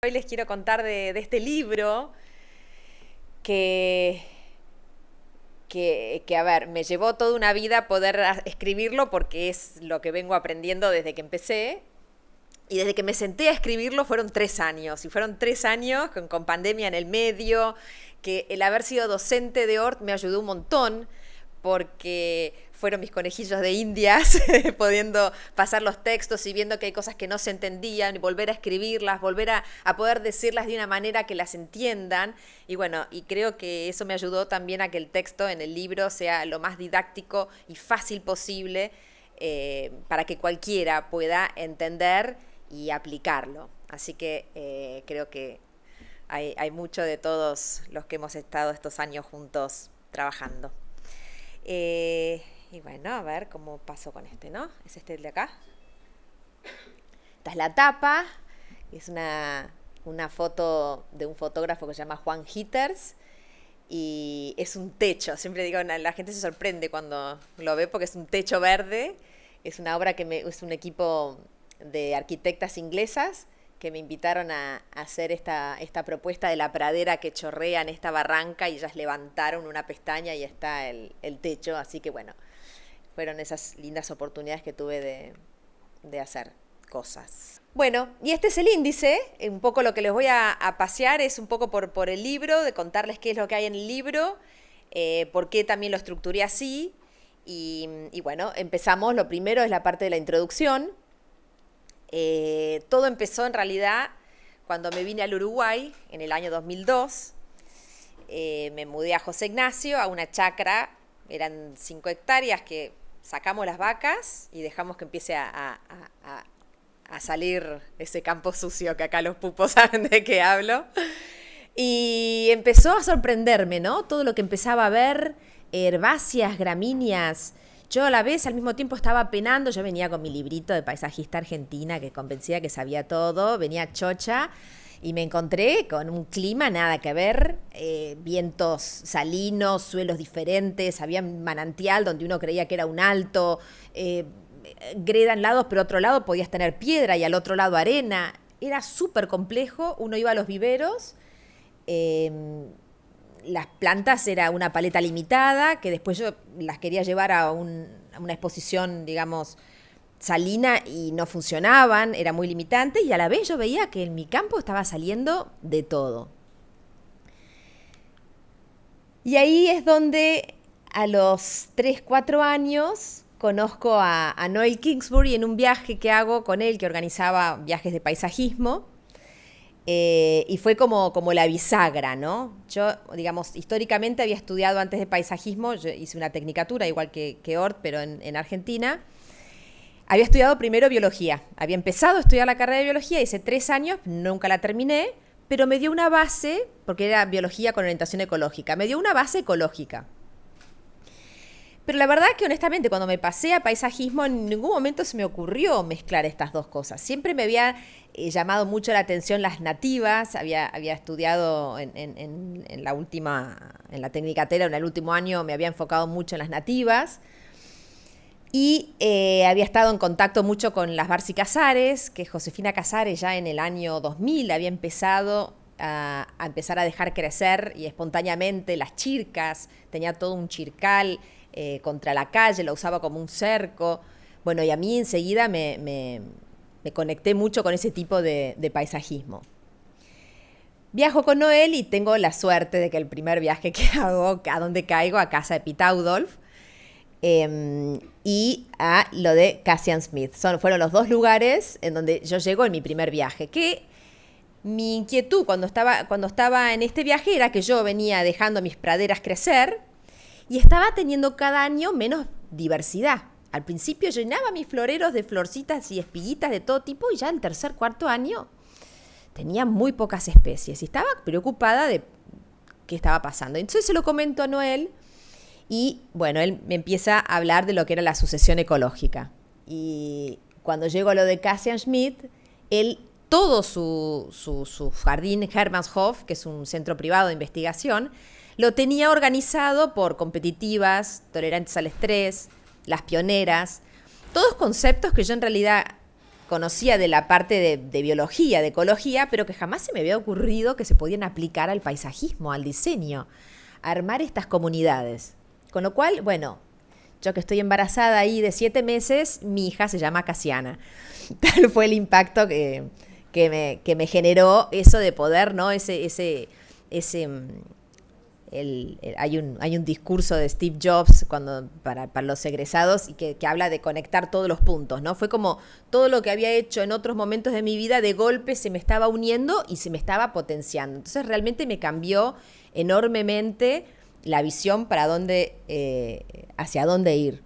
Hoy les quiero contar de este libro que, a ver, me llevó toda una vida poder escribirlo porque es lo que vengo aprendiendo desde que empecé. Y desde que me senté a escribirlo fueron 3 años. Y fueron 3 años con pandemia en el medio, que el haber sido docente de Hort me ayudó un montón porque fueron mis conejillos de indias, pudiendo pasar los textos y viendo que hay cosas que no se entendían, y volver a escribirlas, volver a poder decirlas de una manera que las entiendan. Y bueno, y creo que eso me ayudó también a que el texto en el libro sea lo más didáctico y fácil posible, para que cualquiera pueda entender y aplicarlo. Así que creo que hay mucho de todos los que hemos estado estos años juntos trabajando. Y bueno, a ver cómo paso con este, ¿no? Es este el de acá. Esta es la tapa. Es una foto de un fotógrafo que se llama Juan Hitters. Y es un techo. Siempre digo, la gente se sorprende cuando lo ve porque es un techo verde. Es una obra es un equipo de arquitectas inglesas que me invitaron a hacer esta propuesta de la pradera que chorrea en esta barranca, y ellas levantaron una pestaña y está el techo. Así que bueno, fueron esas lindas oportunidades que tuve de hacer cosas. Bueno, y este es el índice. Un poco lo que les voy a pasear es un poco por el libro, de contarles qué es lo que hay en el libro, por qué también lo estructuré así. Y bueno, empezamos. Lo primero es la parte de la introducción. Todo empezó en realidad cuando me vine al Uruguay en el año 2002. Me mudé a José Ignacio, a una chacra. Eran 5 hectáreas que sacamos las vacas y dejamos que empiece a salir ese campo sucio que acá los pupos saben de qué hablo. Y empezó a sorprenderme, ¿no? Todo lo que empezaba a ver, herbáceas, gramíneas. Yo a la vez, al mismo tiempo, estaba penando. Yo venía con mi librito de paisajista argentina, que convencía que sabía todo. Venía chocha y me encontré con un clima nada que ver. Vientos salinos, suelos diferentes. Había un manantial donde uno creía que era un alto. Greda en lados, pero otro lado podías tener piedra y al otro lado arena. Era súper complejo. Uno iba a los viveros. Las plantas era una paleta limitada, que después yo las quería llevar a una exposición, digamos, salina, y no funcionaban, era muy limitante, y a la vez yo veía que en mi campo estaba saliendo de todo. Y ahí es donde a los 3, 4 años conozco a Noel Kingsbury en un viaje que hago con él, que organizaba viajes de paisajismo. Y fue como la bisagra, ¿no? Yo, digamos, históricamente había estudiado antes de paisajismo. Yo hice una tecnicatura, igual que Hort, pero en Argentina. Había estudiado primero biología. Había empezado a estudiar la carrera de biología, hice 3 años, nunca la terminé, pero me dio una base, porque era biología con orientación ecológica, me dio una base ecológica. Pero la verdad que, honestamente, cuando me pasé a paisajismo, en ningún momento se me ocurrió mezclar estas dos cosas. Siempre me había llamado mucho la atención las nativas. Había estudiado en la Tecnicatera, en el último año me había enfocado mucho en las nativas. Y había estado en contacto mucho con las Barsi Casares, que Josefina Casares ya en el año 2000 había empezado a empezar a dejar crecer, y espontáneamente, las chircas. Tenía todo un chircal contra la calle, lo usaba como un cerco. Bueno, y a mí enseguida me conecté mucho con ese tipo de paisajismo. Viajo con Noel y tengo la suerte de que el primer viaje que hago, a donde caigo, a casa de Pete Audolph, y a lo de Cassian Smith. Fueron los 2 lugares en donde yo llego en mi primer viaje. Que mi inquietud cuando estaba en este viaje era que yo venía dejando mis praderas crecer y estaba teniendo cada año menos diversidad. Al principio llenaba mis floreros de florcitas y espiguitas de todo tipo, y ya en 3er, 4 año tenía muy pocas especies y estaba preocupada de qué estaba pasando. Entonces se lo comento a Noel y bueno, él me empieza a hablar de lo que era la sucesión ecológica. Y cuando llego a lo de Cassian Smith, él, todo su jardín Hermannshof, que es un centro privado de investigación, lo tenía organizado por competitivas, tolerantes al estrés, las pioneras, todos conceptos que yo en realidad conocía de la parte de biología, de ecología, pero que jamás se me había ocurrido que se podían aplicar al paisajismo, al diseño, a armar estas comunidades. Con lo cual, bueno, yo que estoy embarazada ahí de 7 meses, mi hija se llama Casiana. Tal fue el impacto que me generó eso de poder, ¿no? Hay un discurso de Steve Jobs para los egresados y que habla de conectar todos los puntos, ¿no? Fue como todo lo que había hecho en otros momentos de mi vida, de golpe se me estaba uniendo y se me estaba potenciando. Entonces realmente me cambió enormemente la visión hacia dónde ir.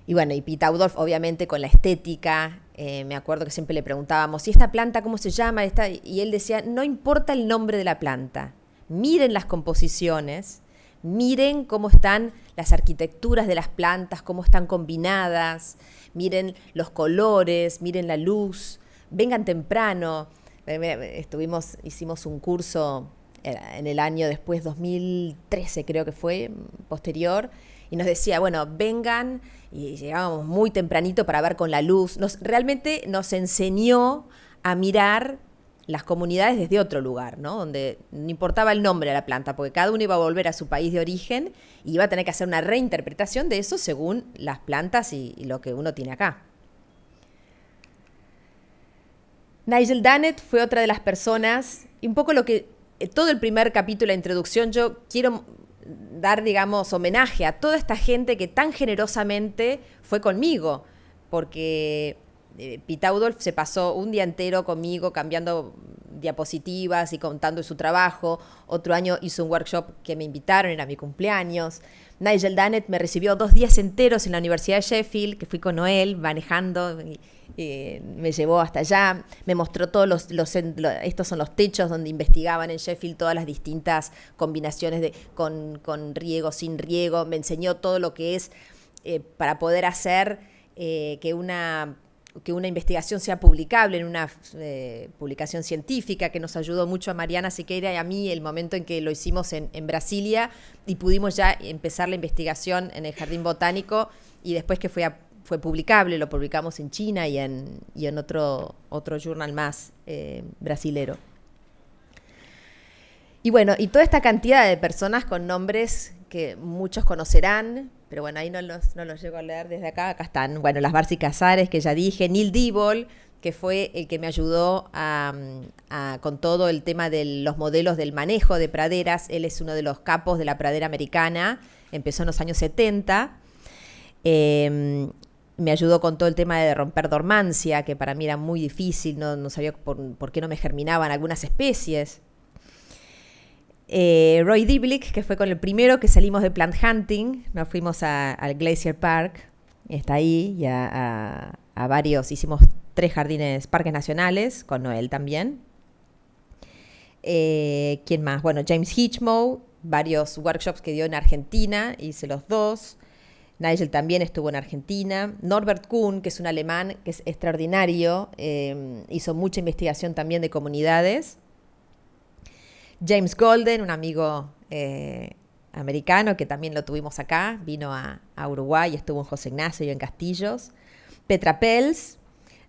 Y bueno, y Pete Outdorf, obviamente, con la estética, me acuerdo que siempre le preguntábamos, ¿y esta planta cómo se llama? Y él decía, no importa el nombre de la planta, miren las composiciones, miren cómo están las arquitecturas de las plantas, cómo están combinadas, miren los colores, miren la luz, vengan temprano. Hicimos un curso en el año después, 2013 creo que fue, posterior, y nos decía, bueno, vengan, y llegábamos muy tempranito para ver con la luz. Realmente nos enseñó a mirar las comunidades desde otro lugar, ¿no? Donde no importaba el nombre de la planta, porque cada uno iba a volver a su país de origen y iba a tener que hacer una reinterpretación de eso según las plantas y lo que uno tiene acá. Nigel Dunnett fue otra de las personas, y un poco todo el primer capítulo de introducción, yo quiero dar, digamos, homenaje a toda esta gente que tan generosamente fue conmigo, porque Pete Outdorf se pasó un día entero conmigo cambiando diapositivas y contando su trabajo. Otro año hizo un workshop que me invitaron, era mi cumpleaños. Nigel Dunnett me recibió 2 días enteros en la Universidad de Sheffield, que fui con Noel manejando, me llevó hasta allá, me mostró todos estos son los techos donde investigaban en Sheffield todas las distintas combinaciones con riego, sin riego, me enseñó todo lo que es para poder hacer que una investigación sea publicable en una publicación científica, que nos ayudó mucho a Mariana Siqueira y a mí el momento en que lo hicimos en Brasilia y pudimos ya empezar la investigación en el Jardín Botánico, y después que fue publicable, lo publicamos en China y en otro journal más brasilero. Y bueno, y toda esta cantidad de personas con nombres que muchos conocerán, pero bueno, ahí no los llego a leer desde acá. Acá están, bueno, las Barsi Casares, que ya dije, Neil Diebold, que fue el que me ayudó con todo el tema de los modelos del manejo de praderas. Él es uno de los capos de la pradera americana, empezó en los años 70. Me ayudó con todo el tema de romper dormancia, que para mí era muy difícil, no sabía por qué no me germinaban algunas especies. Roy Diblick, que fue con el primero que salimos de plant hunting, nos fuimos al Glacier Park, está ahí, y a varios, hicimos 3 parques nacionales, con Noel también. ¿Quién más? Bueno, James Hitchmoe, varios workshops que dio en Argentina, hice los 2. Nigel también estuvo en Argentina. Norbert Kuhn, que es un alemán que es extraordinario, hizo mucha investigación también de comunidades. James Golden, un amigo americano que también lo tuvimos acá, vino a Uruguay, estuvo en José Ignacio y en Castillos. Petra Pels,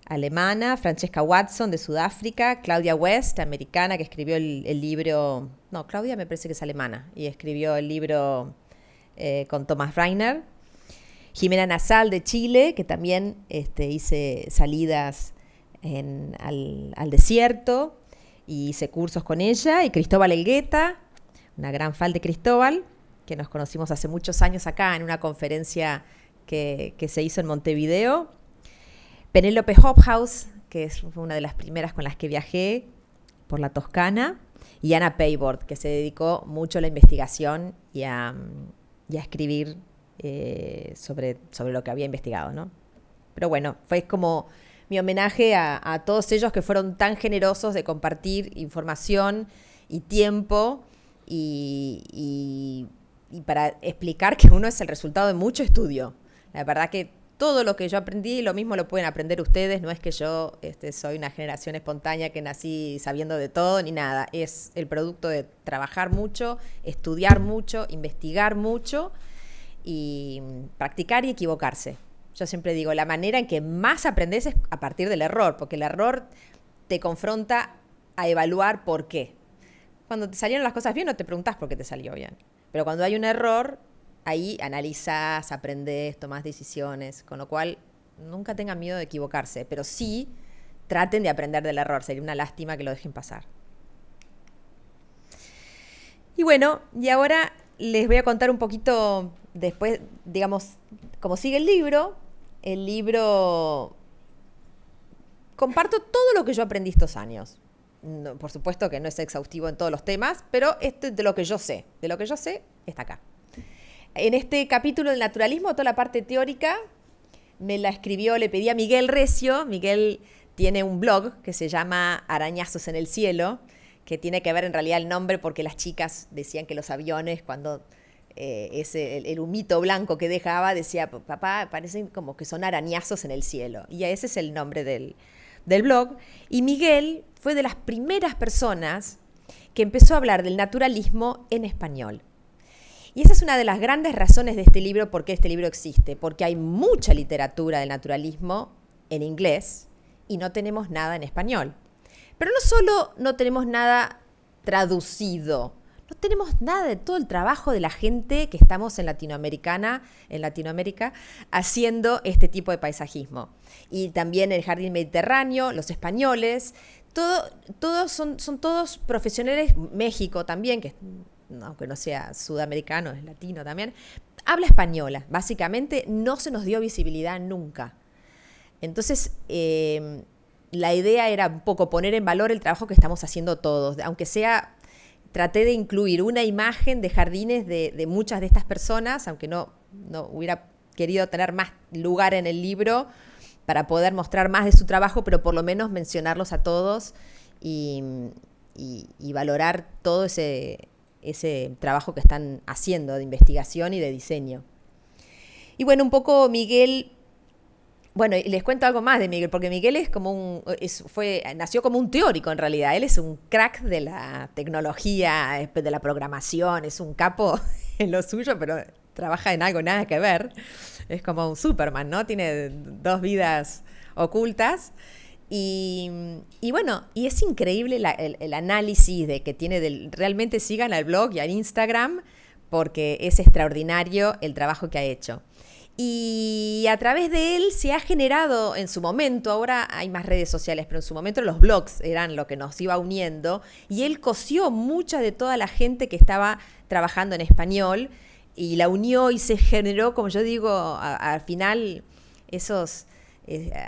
alemana. Francesca Watson, de Sudáfrica. Claudia West, americana, que escribió el libro... No, Claudia me parece que es alemana, y escribió el libro con Thomas Reiner. Jimena Nasal, de Chile, que también hice salidas al desierto, y hice cursos con ella. Y Cristóbal Elgueta, una gran fan de Cristóbal, que nos conocimos hace muchos años acá en una conferencia que se hizo en Montevideo. Penélope Hobhouse, que fue una de las primeras con las que viajé por la Toscana. Y Ana Paybord, que se dedicó mucho a la investigación y a escribir sobre lo que había investigado, ¿no? Pero bueno, fue como mi homenaje a todos ellos que fueron tan generosos de compartir información y tiempo y para explicar que uno es el resultado de mucho estudio. La verdad que todo lo que yo aprendí, lo mismo lo pueden aprender ustedes. No es que yo soy una generación espontánea que nací sabiendo de todo ni nada. Es el producto de trabajar mucho, estudiar mucho, investigar mucho y practicar y equivocarse. Yo siempre digo, la manera en que más aprendes es a partir del error, porque el error te confronta a evaluar por qué. Cuando te salieron las cosas bien, no te preguntás por qué te salió bien. Pero cuando hay un error, ahí analizás, aprendés, tomás decisiones, con lo cual nunca tengan miedo de equivocarse, pero sí traten de aprender del error. Sería una lástima que lo dejen pasar. Y bueno, y ahora les voy a contar un poquito después, digamos, cómo sigue el libro. El libro comparto todo lo que yo aprendí estos años. No, por supuesto que no es exhaustivo en todos los temas, pero esto es de lo que yo sé. De lo que yo sé está acá. En este capítulo del naturalismo, toda la parte teórica me la escribió, le pedí a Miguel Recio. Miguel tiene un blog que se llama Arañazos en el Cielo, que tiene que ver en realidad el nombre porque las chicas decían que los aviones, cuando el humito blanco que dejaba, decía, papá, parecen como que son arañazos en el cielo. Y ese es el nombre del blog. Y Miguel fue de las primeras personas que empezó a hablar del naturalismo en español. Y esa es una de las grandes razones de este libro, por qué este libro existe, porque hay mucha literatura del naturalismo en inglés y no tenemos nada en español. Pero no solo no tenemos nada traducido, no tenemos nada de todo el trabajo de la gente que estamos en Latinoamérica haciendo este tipo de paisajismo. Y también el Jardín Mediterráneo, los españoles, todos son todos profesionales. México también, que aunque no sea sudamericano, es latino también, habla española. Básicamente no se nos dio visibilidad nunca. Entonces, la idea era un poco poner en valor el trabajo que estamos haciendo todos, aunque sea, traté de incluir una imagen de jardines de muchas de estas personas, aunque no hubiera querido tener más lugar en el libro para poder mostrar más de su trabajo, pero por lo menos mencionarlos a todos y valorar todo ese trabajo que están haciendo de investigación y de diseño. Y bueno, un poco Miguel. Bueno, y les cuento algo más de Miguel, porque Miguel es como nació como un teórico en realidad. Él es un crack de la tecnología, de la programación, es un capo en lo suyo, pero trabaja en algo nada que ver. Es como un Superman, ¿no? Tiene 2 vidas ocultas. Y bueno, y es increíble el análisis que tiene realmente sigan al blog y al Instagram, porque es extraordinario el trabajo que ha hecho. Y a través de él se ha generado en su momento, ahora hay más redes sociales, pero en su momento los blogs eran lo que nos iba uniendo, y él cosió mucha de toda la gente que estaba trabajando en español y la unió y se generó, como yo digo, al final esos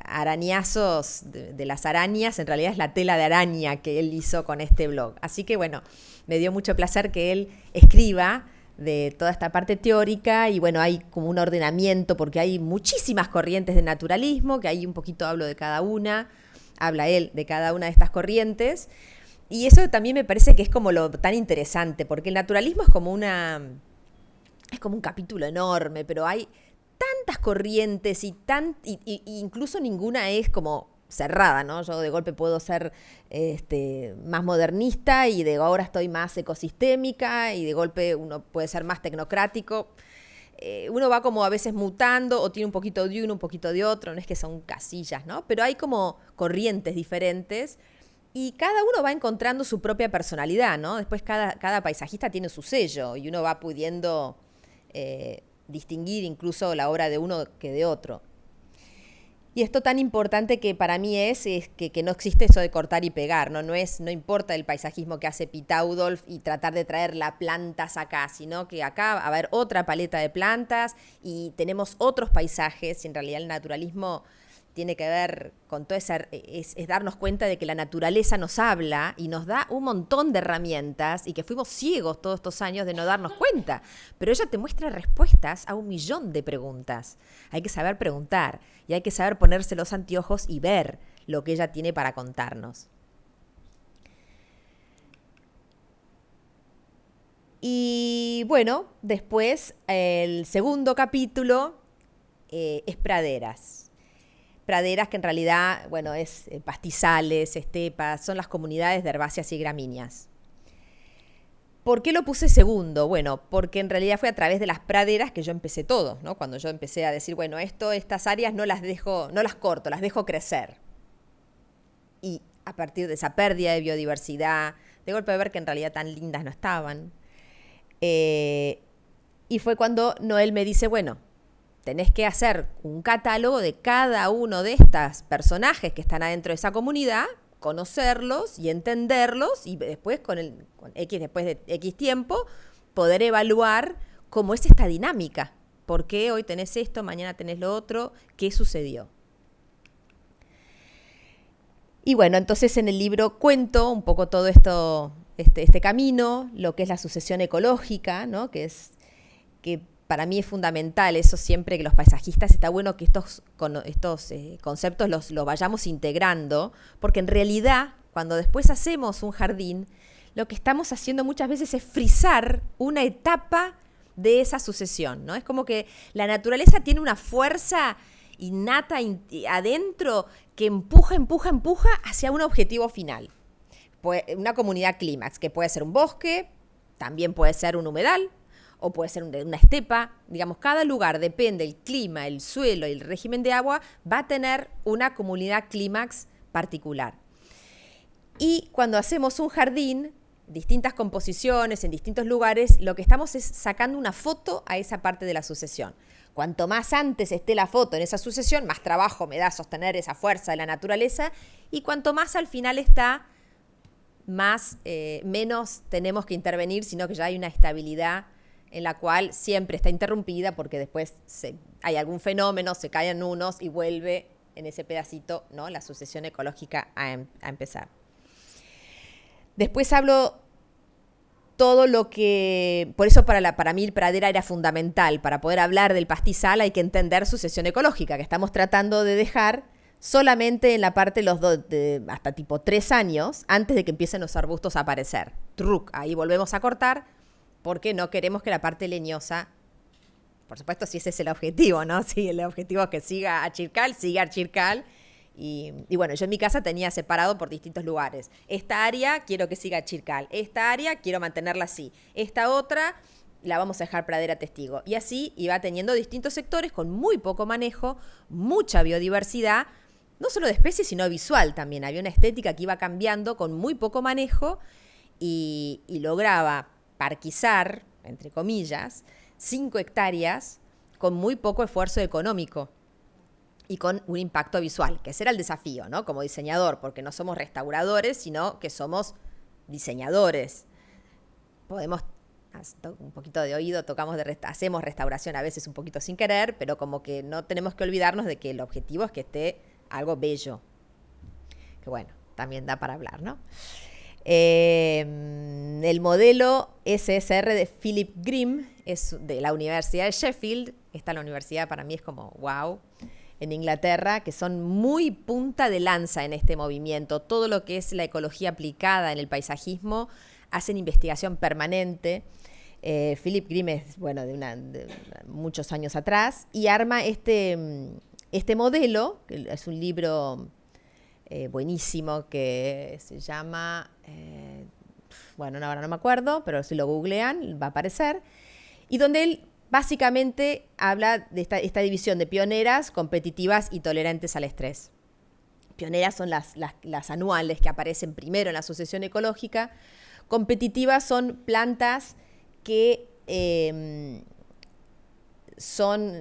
arañazos de las arañas, en realidad es la tela de araña que él hizo con este blog. Así que bueno, me dio mucho placer que él escriba de toda esta parte teórica y bueno, hay como un ordenamiento porque hay muchísimas corrientes de naturalismo, que ahí un poquito habla él de cada una de estas corrientes, y eso también me parece que es como lo tan interesante, porque el naturalismo es como un capítulo enorme, pero hay tantas corrientes y incluso ninguna es como cerrada, ¿no? Yo de golpe puedo ser más modernista y de ahora estoy más ecosistémica y de golpe uno puede ser más tecnocrático. Uno va como a veces mutando o tiene un poquito de uno, un poquito de otro, no es que son casillas, ¿no? Pero hay como corrientes diferentes y cada uno va encontrando su propia personalidad, ¿no? Después cada paisajista tiene su sello y uno va pudiendo distinguir incluso la obra de uno que de otro. Y esto tan importante que para mí es que no existe eso de cortar y pegar, ¿no? No importa el paisajismo que hace Pitaudolf y tratar de traer las plantas acá, sino que acá va a haber otra paleta de plantas y tenemos otros paisajes, y en realidad el naturalismo tiene que ver con todo eso, es darnos cuenta de que la naturaleza nos habla y nos da un montón de herramientas y que fuimos ciegos todos estos años de no darnos cuenta. Pero ella te muestra respuestas a 1.000.000 de preguntas. Hay que saber preguntar y hay que saber ponerse los anteojos y ver lo que ella tiene para contarnos. Y bueno, después el segundo capítulo es praderas. Praderas que en realidad, bueno, es pastizales, estepas, son las comunidades de herbáceas y gramíneas. ¿Por qué lo puse segundo? Bueno, porque en realidad fue a través de las praderas que yo empecé todo, ¿no? Cuando yo empecé a decir, bueno, estas áreas no las dejo, no las corto, las dejo crecer. Y a partir de esa pérdida de biodiversidad, de golpe de ver que en realidad tan lindas no estaban. Y fue cuando Noel me dice, bueno, tenés que hacer un catálogo de cada uno de estos personajes que están adentro de esa comunidad, conocerlos y entenderlos, y después después de X tiempo, poder evaluar cómo es esta dinámica. ¿Por qué hoy tenés esto, mañana tenés lo otro? ¿Qué sucedió? Y bueno, entonces en el libro cuento un poco todo esto, este camino, lo que es la sucesión ecológica, ¿no? Que para mí es fundamental, eso siempre que los paisajistas, está bueno que estos conceptos los vayamos integrando, porque en realidad, cuando después hacemos un jardín, lo que estamos haciendo muchas veces es frizar una etapa de esa sucesión, ¿no? Es como que la naturaleza tiene una fuerza innata adentro que empuja hacia un objetivo final. Una comunidad clímax, que puede ser un bosque, también puede ser un humedal, o puede ser una estepa. Digamos, cada lugar, depende del clima, el suelo y el régimen de agua, va a tener una comunidad clímax particular. Y cuando hacemos un jardín, distintas composiciones en distintos lugares, lo que estamos es sacando una foto a esa parte de la sucesión. Cuanto más antes esté la foto en esa sucesión, más trabajo me da sostener esa fuerza de la naturaleza, y cuanto más al final está, menos tenemos que intervenir, sino que ya hay una estabilidad en la cual siempre está interrumpida porque después hay algún fenómeno, se caen unos y vuelve en ese pedacito, ¿no?, la sucesión ecológica a empezar. Después hablo todo lo que... Por eso para mí el pradera era fundamental. Para poder hablar del pastizal hay que entender sucesión ecológica, que estamos tratando de dejar solamente en la parte hasta tipo 3 años, antes de que empiecen los arbustos a aparecer. Ahí volvemos a cortar, porque no queremos que la parte leñosa, por supuesto, si ese es el objetivo, ¿no? Si el objetivo es que siga Achircal, siga Achircal. Y bueno, yo en mi casa tenía separado por distintos lugares. Esta área quiero que siga Achircal, esta área quiero mantenerla así, esta otra la vamos a dejar pradera testigo. Y así iba teniendo distintos sectores con muy poco manejo, mucha biodiversidad, no solo de especies, sino visual también. Había una estética que iba cambiando con muy poco manejo y lograba parquizar, entre comillas, 5 hectáreas con muy poco esfuerzo económico y con un impacto visual, que ese era el desafío, ¿no?, como diseñador, porque no somos restauradores, sino que somos diseñadores. Podemos, un poquito de oído, hacemos restauración a veces un poquito sin querer, pero como que no tenemos que olvidarnos de que el objetivo es que esté algo bello. Que bueno, también da para hablar, ¿no? El modelo SSR de Philip Grimm es de la Universidad de Sheffield. La universidad para mí es como wow, en Inglaterra, que son muy punta de lanza en este movimiento. Todo lo que es la ecología aplicada en el paisajismo, hacen investigación permanente. Philip Grimm es, bueno, de muchos años atrás, y arma este modelo, que es un libro buenísimo que se llama, bueno, ahora no me acuerdo, pero si lo googlean va a aparecer, y donde él básicamente habla de esta división de pioneras, competitivas y tolerantes al estrés. Pioneras son las anuales que aparecen primero en la sucesión ecológica. Competitivas son plantas que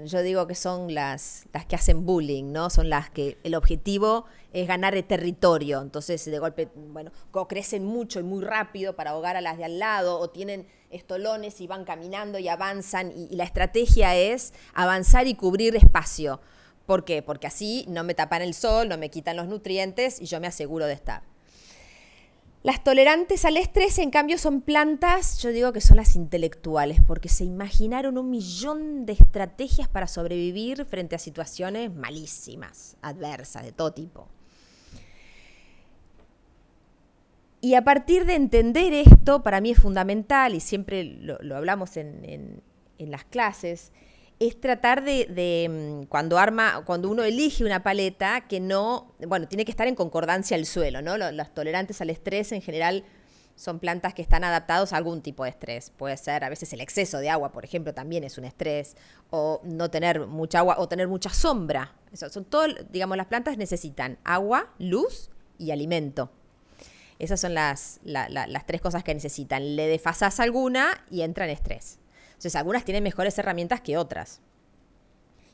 yo digo que son las que hacen bullying, ¿no? Son las que el objetivo es ganar el territorio. Entonces, de golpe, bueno, crecen mucho y muy rápido para ahogar a las de al lado, o tienen estolones y van caminando y avanzan. Y la estrategia es avanzar y cubrir espacio. ¿Por qué? Porque así no me tapan el sol, no me quitan los nutrientes y yo me aseguro de estar. Las tolerantes al estrés, en cambio, son plantas, yo digo que son las intelectuales, porque se imaginaron 1.000.000 de estrategias para sobrevivir frente a situaciones malísimas, adversas, de todo tipo. Y a partir de entender esto, para mí es fundamental, y siempre lo hablamos en las clases, es tratar de cuando uno elige una paleta, que no, bueno, tiene que estar en concordancia el suelo, ¿no? Los tolerantes al estrés en general son plantas que están adaptadas a algún tipo de estrés. Puede ser a veces el exceso de agua, por ejemplo, también es un estrés, o no tener mucha agua o tener mucha sombra. Eso son todo, digamos, las plantas necesitan agua, luz y alimento. Esas son las tres cosas que necesitan. Le desfasás alguna y entra en estrés. Entonces, algunas tienen mejores herramientas que otras.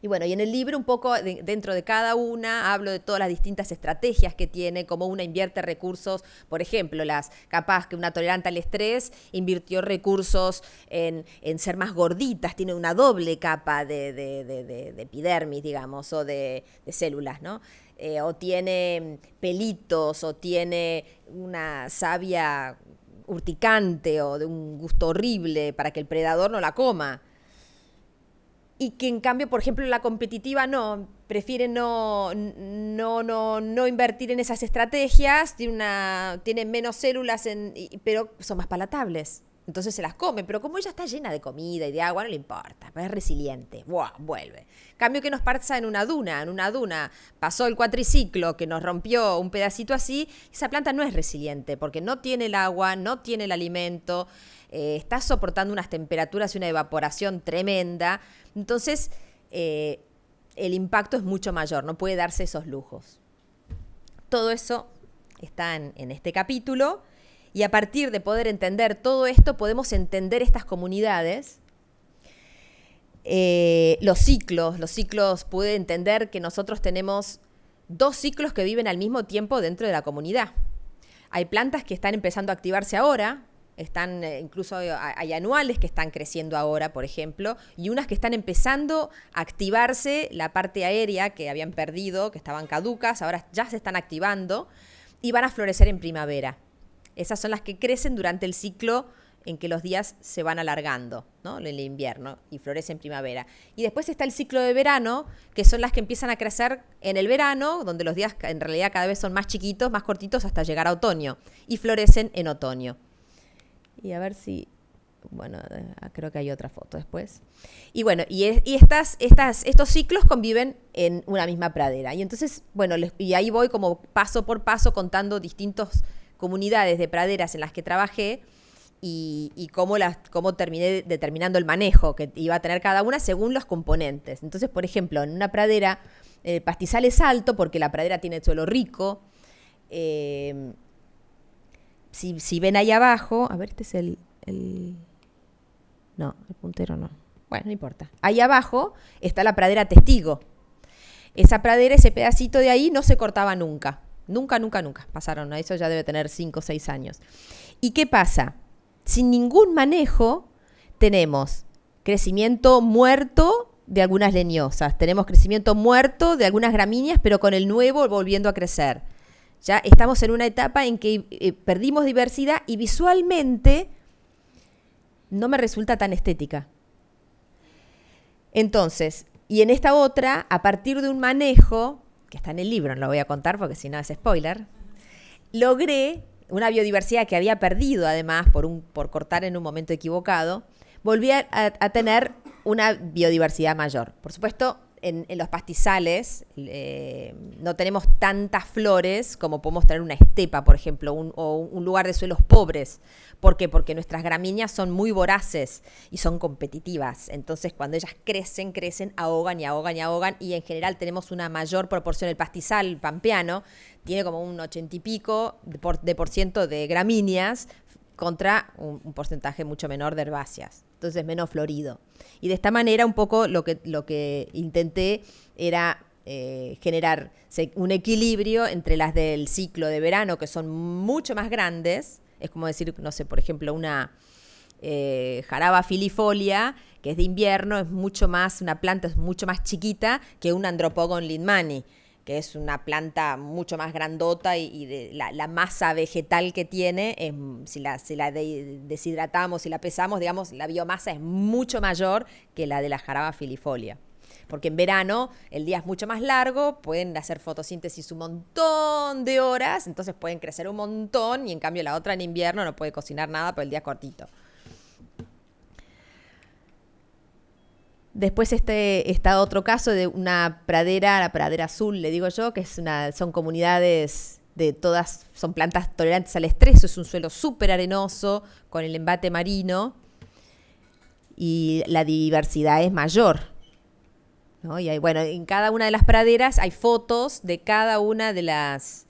Y bueno, y en el libro un poco dentro de cada una hablo de todas las distintas estrategias que tiene, cómo una invierte recursos, por ejemplo, capaz que una tolerante al estrés invirtió recursos en ser más gorditas, tiene una doble capa de epidermis, digamos, o de células, ¿no? O tiene pelitos, o tiene una savia urticante o de un gusto horrible para que el predador no la coma. Y que en cambio, por ejemplo, la competitiva prefiere no invertir en esas estrategias, tiene menos células, pero son más palatables. Entonces se las come, pero como ella está llena de comida y de agua, no le importa, es resiliente, ¡buah!, vuelve. Cambio que nos pasa en una duna pasó el cuatriciclo que nos rompió un pedacito así, esa planta no es resiliente porque no tiene el agua, no tiene el alimento, está soportando unas temperaturas y una evaporación tremenda, entonces el impacto es mucho mayor, no puede darse esos lujos. Todo eso está en este capítulo. Y a partir de poder entender todo esto, podemos entender estas comunidades. Los ciclos, puede entender que nosotros tenemos 2 ciclos que viven al mismo tiempo dentro de la comunidad. Hay plantas que están empezando a activarse ahora, incluso hay anuales que están creciendo ahora, por ejemplo, y unas que están empezando a activarse, la parte aérea que habían perdido, que estaban caducas, ahora ya se están activando y van a florecer en primavera. Esas son las que crecen durante el ciclo en que los días se van alargando, ¿no?, en el invierno, y florecen en primavera. Y después está el ciclo de verano, que son las que empiezan a crecer en el verano, donde los días en realidad cada vez son más chiquitos, más cortitos, hasta llegar a otoño, y florecen en otoño. Y a ver si... Bueno, creo que hay otra foto después. Y bueno, estos ciclos conviven en una misma pradera. Y entonces, bueno, y ahí voy como paso por paso contando distintos comunidades de praderas en las que trabajé y cómo terminé determinando el manejo que iba a tener cada una según los componentes. Entonces, por ejemplo, en una pradera, el pastizal es alto porque la pradera tiene suelo rico. Si ven ahí abajo, a ver, este es no, el puntero no. Bueno, no importa. Ahí abajo está la pradera testigo. Esa pradera, ese pedacito de ahí no se cortaba nunca. Nunca. Pasaron, eso ya debe tener 5 o 6 años. ¿Y qué pasa? Sin ningún manejo tenemos crecimiento muerto de algunas leñosas, tenemos crecimiento muerto de algunas gramíneas, pero con el nuevo volviendo a crecer. Ya estamos en una etapa en que perdimos diversidad y visualmente no me resulta tan estética. Entonces, y en esta otra, a partir de un manejo que está en el libro, no lo voy a contar porque si no es spoiler, logré una biodiversidad que había perdido además por cortar en un momento equivocado, volví a tener una biodiversidad mayor. Por supuesto, en los pastizales no tenemos tantas flores como podemos tener una estepa, por ejemplo, o un lugar de suelos pobres. ¿Por qué? Porque nuestras gramíneas son muy voraces y son competitivas. Entonces, cuando ellas crecen, ahogan y en general tenemos una mayor proporción. El pastizal pampeano tiene como un 80 y pico de gramíneas contra un porcentaje mucho menor de herbáceas. Entonces, menos florido. Y de esta manera, un poco lo que intenté era generar un equilibrio entre las del ciclo de verano, que son mucho más grandes. Es como decir, no sé, por ejemplo, una jaraba filifolia, que es de invierno, una planta es mucho más chiquita que un Andropogon lindmani, que es una planta mucho más grandota y la masa vegetal que tiene, si la deshidratamos, si la pesamos, digamos, la biomasa es mucho mayor que la de la jaraba filifolia. Porque en verano el día es mucho más largo, pueden hacer fotosíntesis un montón de horas, entonces pueden crecer un montón, y en cambio la otra en invierno no puede cocinar nada, pero el día es cortito. Después está otro caso de una pradera, la pradera azul, le digo yo, que son comunidades todas, son plantas tolerantes al estrés, es un suelo súper arenoso, con el embate marino, y la diversidad es mayor, ¿no? Y hay, bueno, en cada una de las praderas hay fotos de cada una de las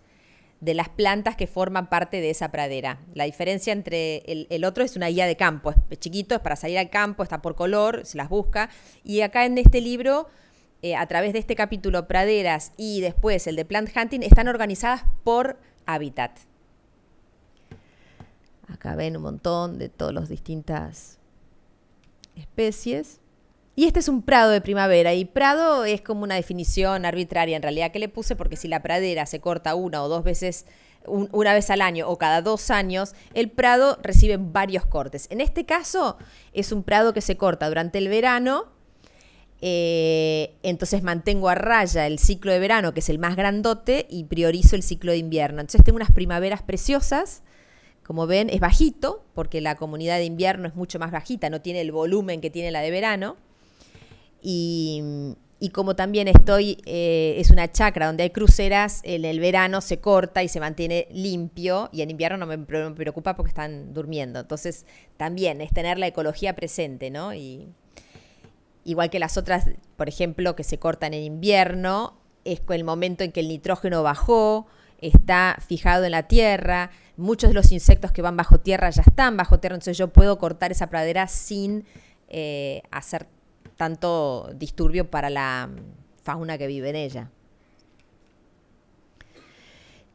plantas que forman parte de esa pradera. La diferencia entre el otro es una guía de campo, es chiquito, es para salir al campo, está por color, se las busca. Y acá en este libro, a través de este capítulo, praderas y después el de plant hunting, están organizadas por hábitat. Acá ven un montón de todas las distintas especies. Y este es un prado de primavera, y prado es como una definición arbitraria en realidad que le puse, porque si la pradera se corta una o dos veces, una vez al año o cada 2 años, el prado recibe varios cortes. En este caso es un prado que se corta durante el verano, entonces mantengo a raya el ciclo de verano, que es el más grandote, y priorizo el ciclo de invierno. Entonces tengo unas primaveras preciosas. Como ven, es bajito, porque la comunidad de invierno es mucho más bajita, no tiene el volumen que tiene la de verano. Y como también es una chacra donde hay cruceras, en el verano se corta y se mantiene limpio, y en invierno no me preocupa porque están durmiendo. Entonces también es tener la ecología presente, ¿no? Y igual que las otras, por ejemplo, que se cortan en invierno, es el momento en que el nitrógeno bajó, está fijado en la tierra, muchos de los insectos que van bajo tierra ya están bajo tierra, entonces yo puedo cortar esa pradera sin hacer tanto disturbio para la fauna que vive en ella.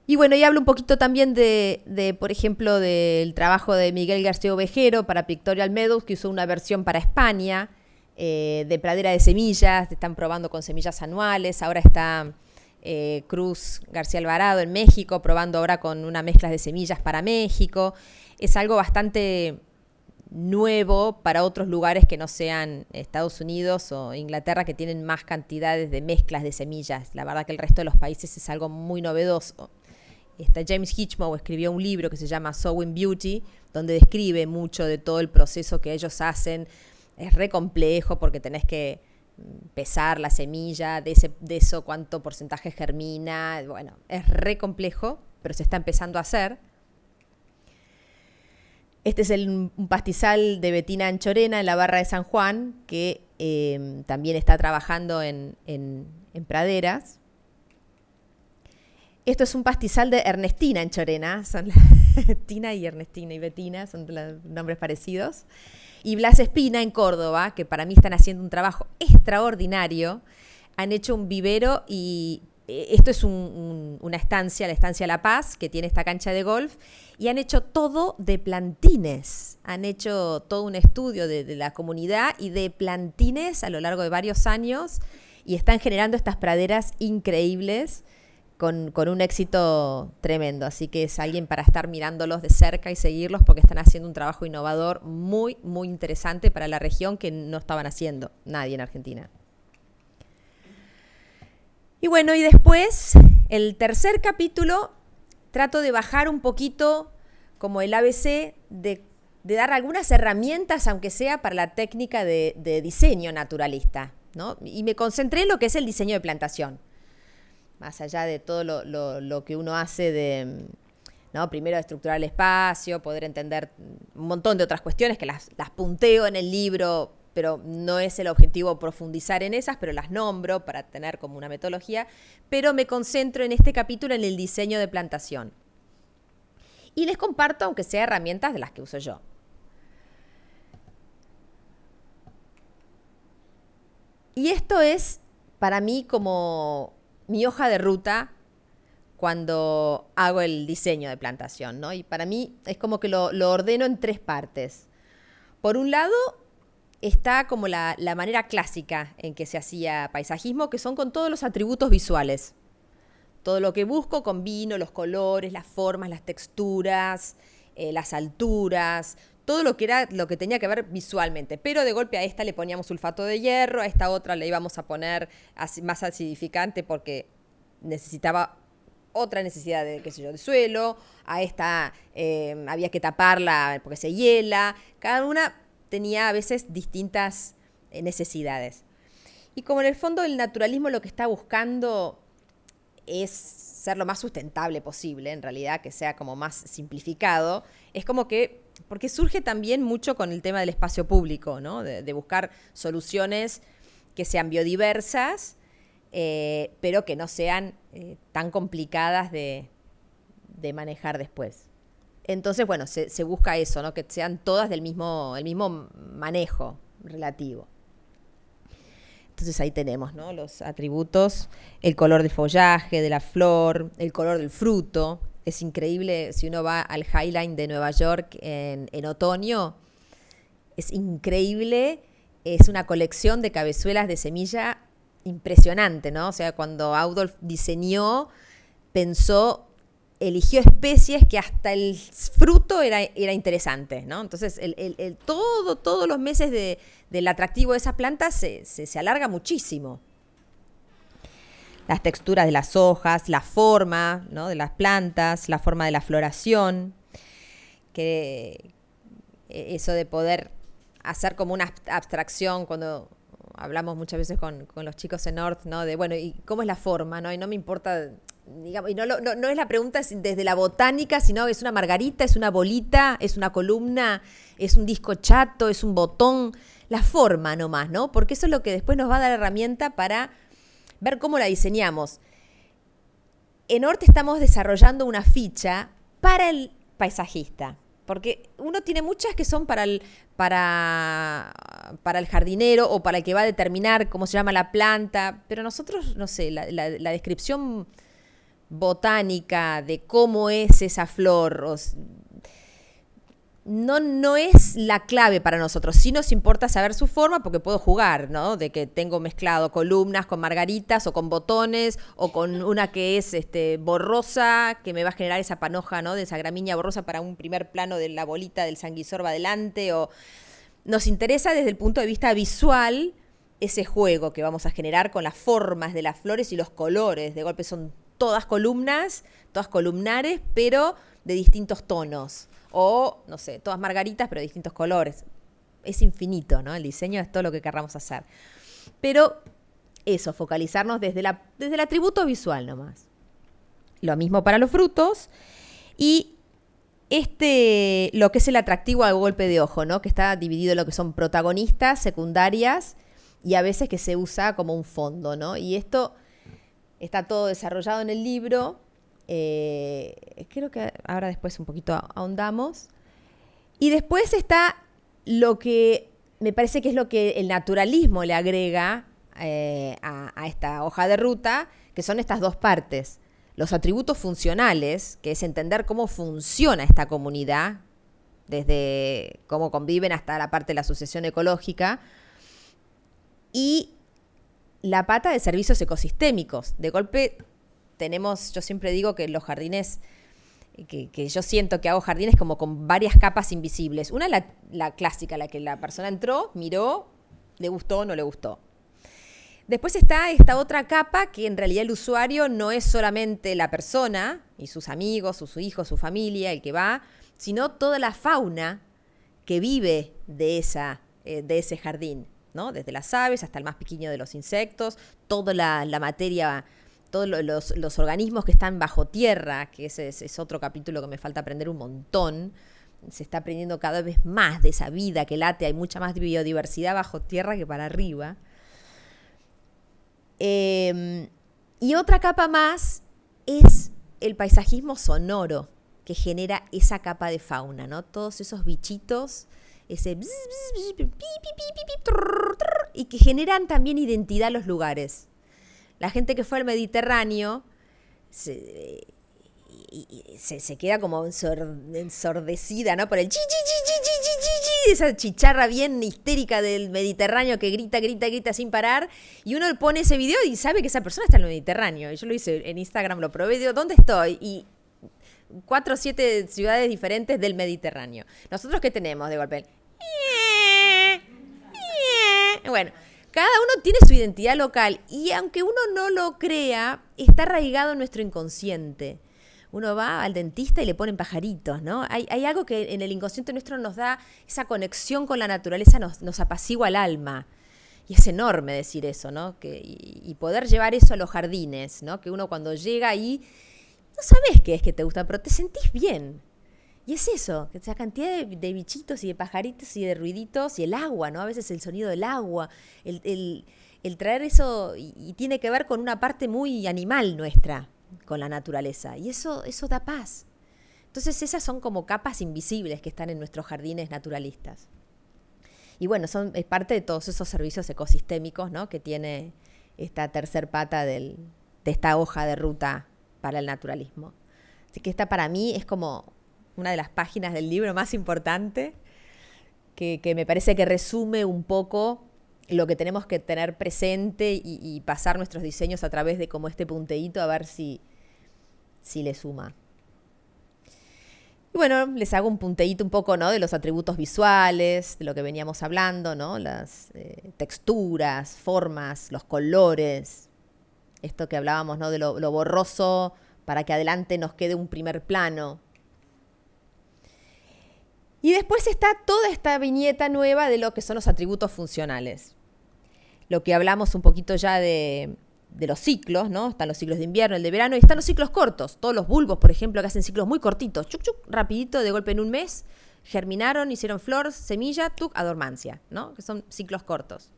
Y bueno, y hablo un poquito también de, por ejemplo, del trabajo de Miguel García Ovejero para Pictorial Meadows, que usó una versión para España, de pradera de semillas, están probando con semillas anuales. Ahora está Cruz García Alvarado en México, probando ahora con una mezcla de semillas para México. Es algo bastante nuevo para otros lugares que no sean Estados Unidos o Inglaterra, que tienen más cantidades de mezclas de semillas. La verdad que el resto de los países es algo muy novedoso. James Hitchmough escribió un libro que se llama Sowing Beauty, donde describe mucho de todo el proceso que ellos hacen. Es re complejo porque tenés que pesar la semilla, de eso cuánto porcentaje germina. Bueno, es re complejo, pero se está empezando a hacer. Este es un pastizal de Betina Anchorena en la Barra de San Juan, que también está trabajando en praderas. Esto es un pastizal de Ernestina Anchorena, son Tina y Ernestina y Betina, son nombres parecidos. Y Blas Espina en Córdoba, que para mí están haciendo un trabajo extraordinario. Han hecho un vivero y esto es una estancia, la estancia La Paz, que tiene esta cancha de golf, y han hecho todo de plantines. Han hecho todo un estudio de la comunidad y de plantines a lo largo de varios años, y están generando estas praderas increíbles con un éxito tremendo. Así que es alguien para estar mirándolos de cerca y seguirlos, porque están haciendo un trabajo innovador muy, muy interesante para la región, que no estaban haciendo nadie en Argentina. Y bueno, y después, el tercer capítulo, trato de bajar un poquito como el ABC, de dar algunas herramientas, aunque sea para la técnica de diseño naturalista, ¿no? Y me concentré en lo que es el diseño de plantación. Más allá de todo lo que uno hace ¿no? Primero de estructurar el espacio, poder entender un montón de otras cuestiones que las punteo en el libro, pero no es el objetivo profundizar en esas, pero las nombro para tener como una metodología. Pero me concentro en este capítulo en el diseño de plantación. Y les comparto, aunque sea herramientas de las que uso yo. Y esto es para mí como mi hoja de ruta cuando hago el diseño de plantación, ¿no? Y para mí es como que lo ordeno en 3 partes. Por un lado está como la manera clásica en que se hacía paisajismo, que son con todos los atributos visuales. Todo lo que busco combino, los colores, las formas, las texturas, las alturas, todo lo que tenía que ver visualmente. Pero de golpe a esta le poníamos sulfato de hierro, a esta otra le íbamos a poner más acidificante porque necesitaba otra necesidad de suelo, a esta había que taparla porque se hiela. Cada una tenía a veces distintas necesidades. Y como en el fondo el naturalismo lo que está buscando es ser lo más sustentable posible, en realidad, que sea como más simplificado, es como que, porque surge también mucho con el tema del espacio público, ¿no? De buscar soluciones que sean biodiversas, pero que no sean tan complicadas de manejar después. Entonces, bueno, se busca eso, ¿no? Que sean todas el mismo manejo relativo. Entonces ahí tenemos, ¿no? Los atributos, el color del follaje, de la flor, el color del fruto. Es increíble, si uno va al High Line de Nueva York en otoño, es increíble, es una colección de cabezuelas de semilla impresionante, ¿no? O sea, cuando Adolf diseñó, pensó, eligió especies que hasta el fruto era interesante, ¿no? Entonces, todos los meses del atractivo de esa planta se alarga muchísimo. Las texturas de las hojas, la forma, ¿no? De las plantas, la forma de la floración, que eso de poder hacer como una abstracción cuando hablamos muchas veces con los chicos en North, ¿no? De, bueno, ¿y cómo es la forma? ¿No? Y no me importa, digamos, y no es la pregunta desde la botánica, sino es una margarita, es una bolita, es una columna, es un disco chato, es un botón, la forma nomás, ¿no? Porque eso es lo que después nos va a dar herramienta para ver cómo la diseñamos. En Hort estamos desarrollando una ficha para el paisajista, porque uno tiene muchas que son para el jardinero o para el que va a determinar cómo se llama la planta, pero nosotros, no sé, la descripción botánica de cómo es esa flor no es la clave para nosotros. Sí nos importa saber su forma porque puedo jugar, ¿no? De que tengo mezclado columnas con margaritas o con botones o con una que es borrosa, que me va a generar esa panoja, ¿no? De esa gramínea borrosa para un primer plano de la bolita del sanguisorba adelante. O nos interesa desde el punto de vista visual ese juego que vamos a generar con las formas de las flores y los colores. De golpe son todas columnas, todas columnares, pero de distintos tonos. O, no sé, todas margaritas, pero de distintos colores. Es infinito, ¿no? El diseño es todo lo que querramos hacer. Pero eso, focalizarnos desde el atributo visual nomás. Lo mismo para los frutos. Y lo que es el atractivo al golpe de ojo, ¿no? Que está dividido en lo que son protagonistas, secundarias, y a veces que se usa como un fondo, ¿no? Y esto está todo desarrollado en el libro. Creo que ahora después un poquito ahondamos. Y después está lo que me parece que es lo que el naturalismo le agrega a esta hoja de ruta, que son estas dos partes. Los atributos funcionales, que es entender cómo funciona esta comunidad, desde cómo conviven hasta la parte de la asociación ecológica, y la pata de servicios ecosistémicos. De golpe yo siempre digo que los jardines, que yo siento que hago jardines como con varias capas invisibles. Una es la clásica, la que la persona entró, miró, le gustó o no le gustó. Después está esta otra capa que en realidad el usuario no es solamente la persona y sus amigos, sus hijos, su familia, el que va, sino toda la fauna que vive de ese jardín, ¿no? Desde las aves hasta el más pequeño de los insectos, toda la materia, todos los organismos que están bajo tierra, que ese es otro capítulo que me falta aprender un montón. Se está aprendiendo cada vez más de esa vida que late, hay mucha más biodiversidad bajo tierra que para arriba. Y otra capa más es el paisajismo sonoro que genera esa capa de fauna, ¿no? Todos esos bichitos, ese y que generan también identidad a los lugares. La gente que fue al Mediterráneo se queda como ensordecida, ¿no? Por el chi, chi, chi, chi, chi, chi, chi, esa chicharra bien histérica del Mediterráneo que grita, grita, grita sin parar. Y uno pone ese video y sabe que esa persona está en el Mediterráneo. Y yo lo hice en Instagram, lo probé y digo, ¿dónde estoy? Y 4 o 7 ciudades diferentes del Mediterráneo. ¿Nosotros qué tenemos de golpe? Bueno, cada uno tiene su identidad local y aunque uno no lo crea, está arraigado en nuestro inconsciente. Uno va al dentista y le ponen pajaritos, ¿no? Hay algo que en el inconsciente nuestro nos da esa conexión con la naturaleza, nos apacigua el alma. Y es enorme decir eso, ¿no? Y poder llevar eso a los jardines, ¿no? Que uno cuando llega ahí no sabés qué es que te gusta, pero te sentís bien. Y es eso, que esa cantidad de bichitos y de pajaritos y de ruiditos y el agua, ¿no? A veces el sonido del agua, el traer eso, y tiene que ver con una parte muy animal nuestra, con la naturaleza. Y eso da paz. Entonces esas son como capas invisibles que están en nuestros jardines naturalistas. Y bueno, es parte de todos esos servicios ecosistémicos, ¿no?, que tiene esta tercer pata de esta hoja de ruta para el naturalismo. Así que esta para mí es como una de las páginas del libro más importante, que me parece que resume un poco lo que tenemos que tener presente y pasar nuestros diseños a través de como este punteíto a ver si le suma. Y bueno, les hago un punteíto un poco, ¿no?, de los atributos visuales, de lo que veníamos hablando, ¿no?, las texturas, formas, los colores, esto que hablábamos, ¿no?, de lo borroso para que adelante nos quede un primer plano. Y después está toda esta viñeta nueva de lo que son los atributos funcionales. Lo que hablamos un poquito ya de los ciclos, ¿no? Están los ciclos de invierno, el de verano, y están los ciclos cortos. Todos los bulbos, por ejemplo, que hacen ciclos muy cortitos, chuc, chuc, rapidito, de golpe en un mes, germinaron, hicieron flor, semilla, tuc, a dormancia, ¿no? Que son ciclos cortos.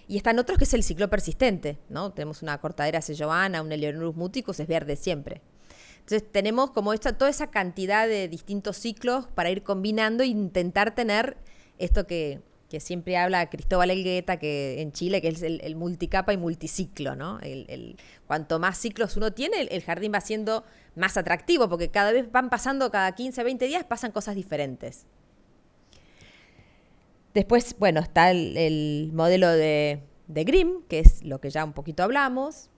Y están otros que es el ciclo persistente, ¿no? Tenemos una cortadera sellovana, un Eleonomus muticus, es verde siempre. Entonces tenemos como toda esa cantidad de distintos ciclos para ir combinando e intentar tener esto que siempre habla Cristóbal Elgueta, que en Chile, que es el multicapa y multiciclo, ¿no? Cuanto más ciclos uno tiene, el jardín va siendo más atractivo, porque cada vez van pasando, cada 15, 20 días pasan cosas diferentes. Después, bueno, está el modelo de Grimm, que es lo que ya un poquito hablamos.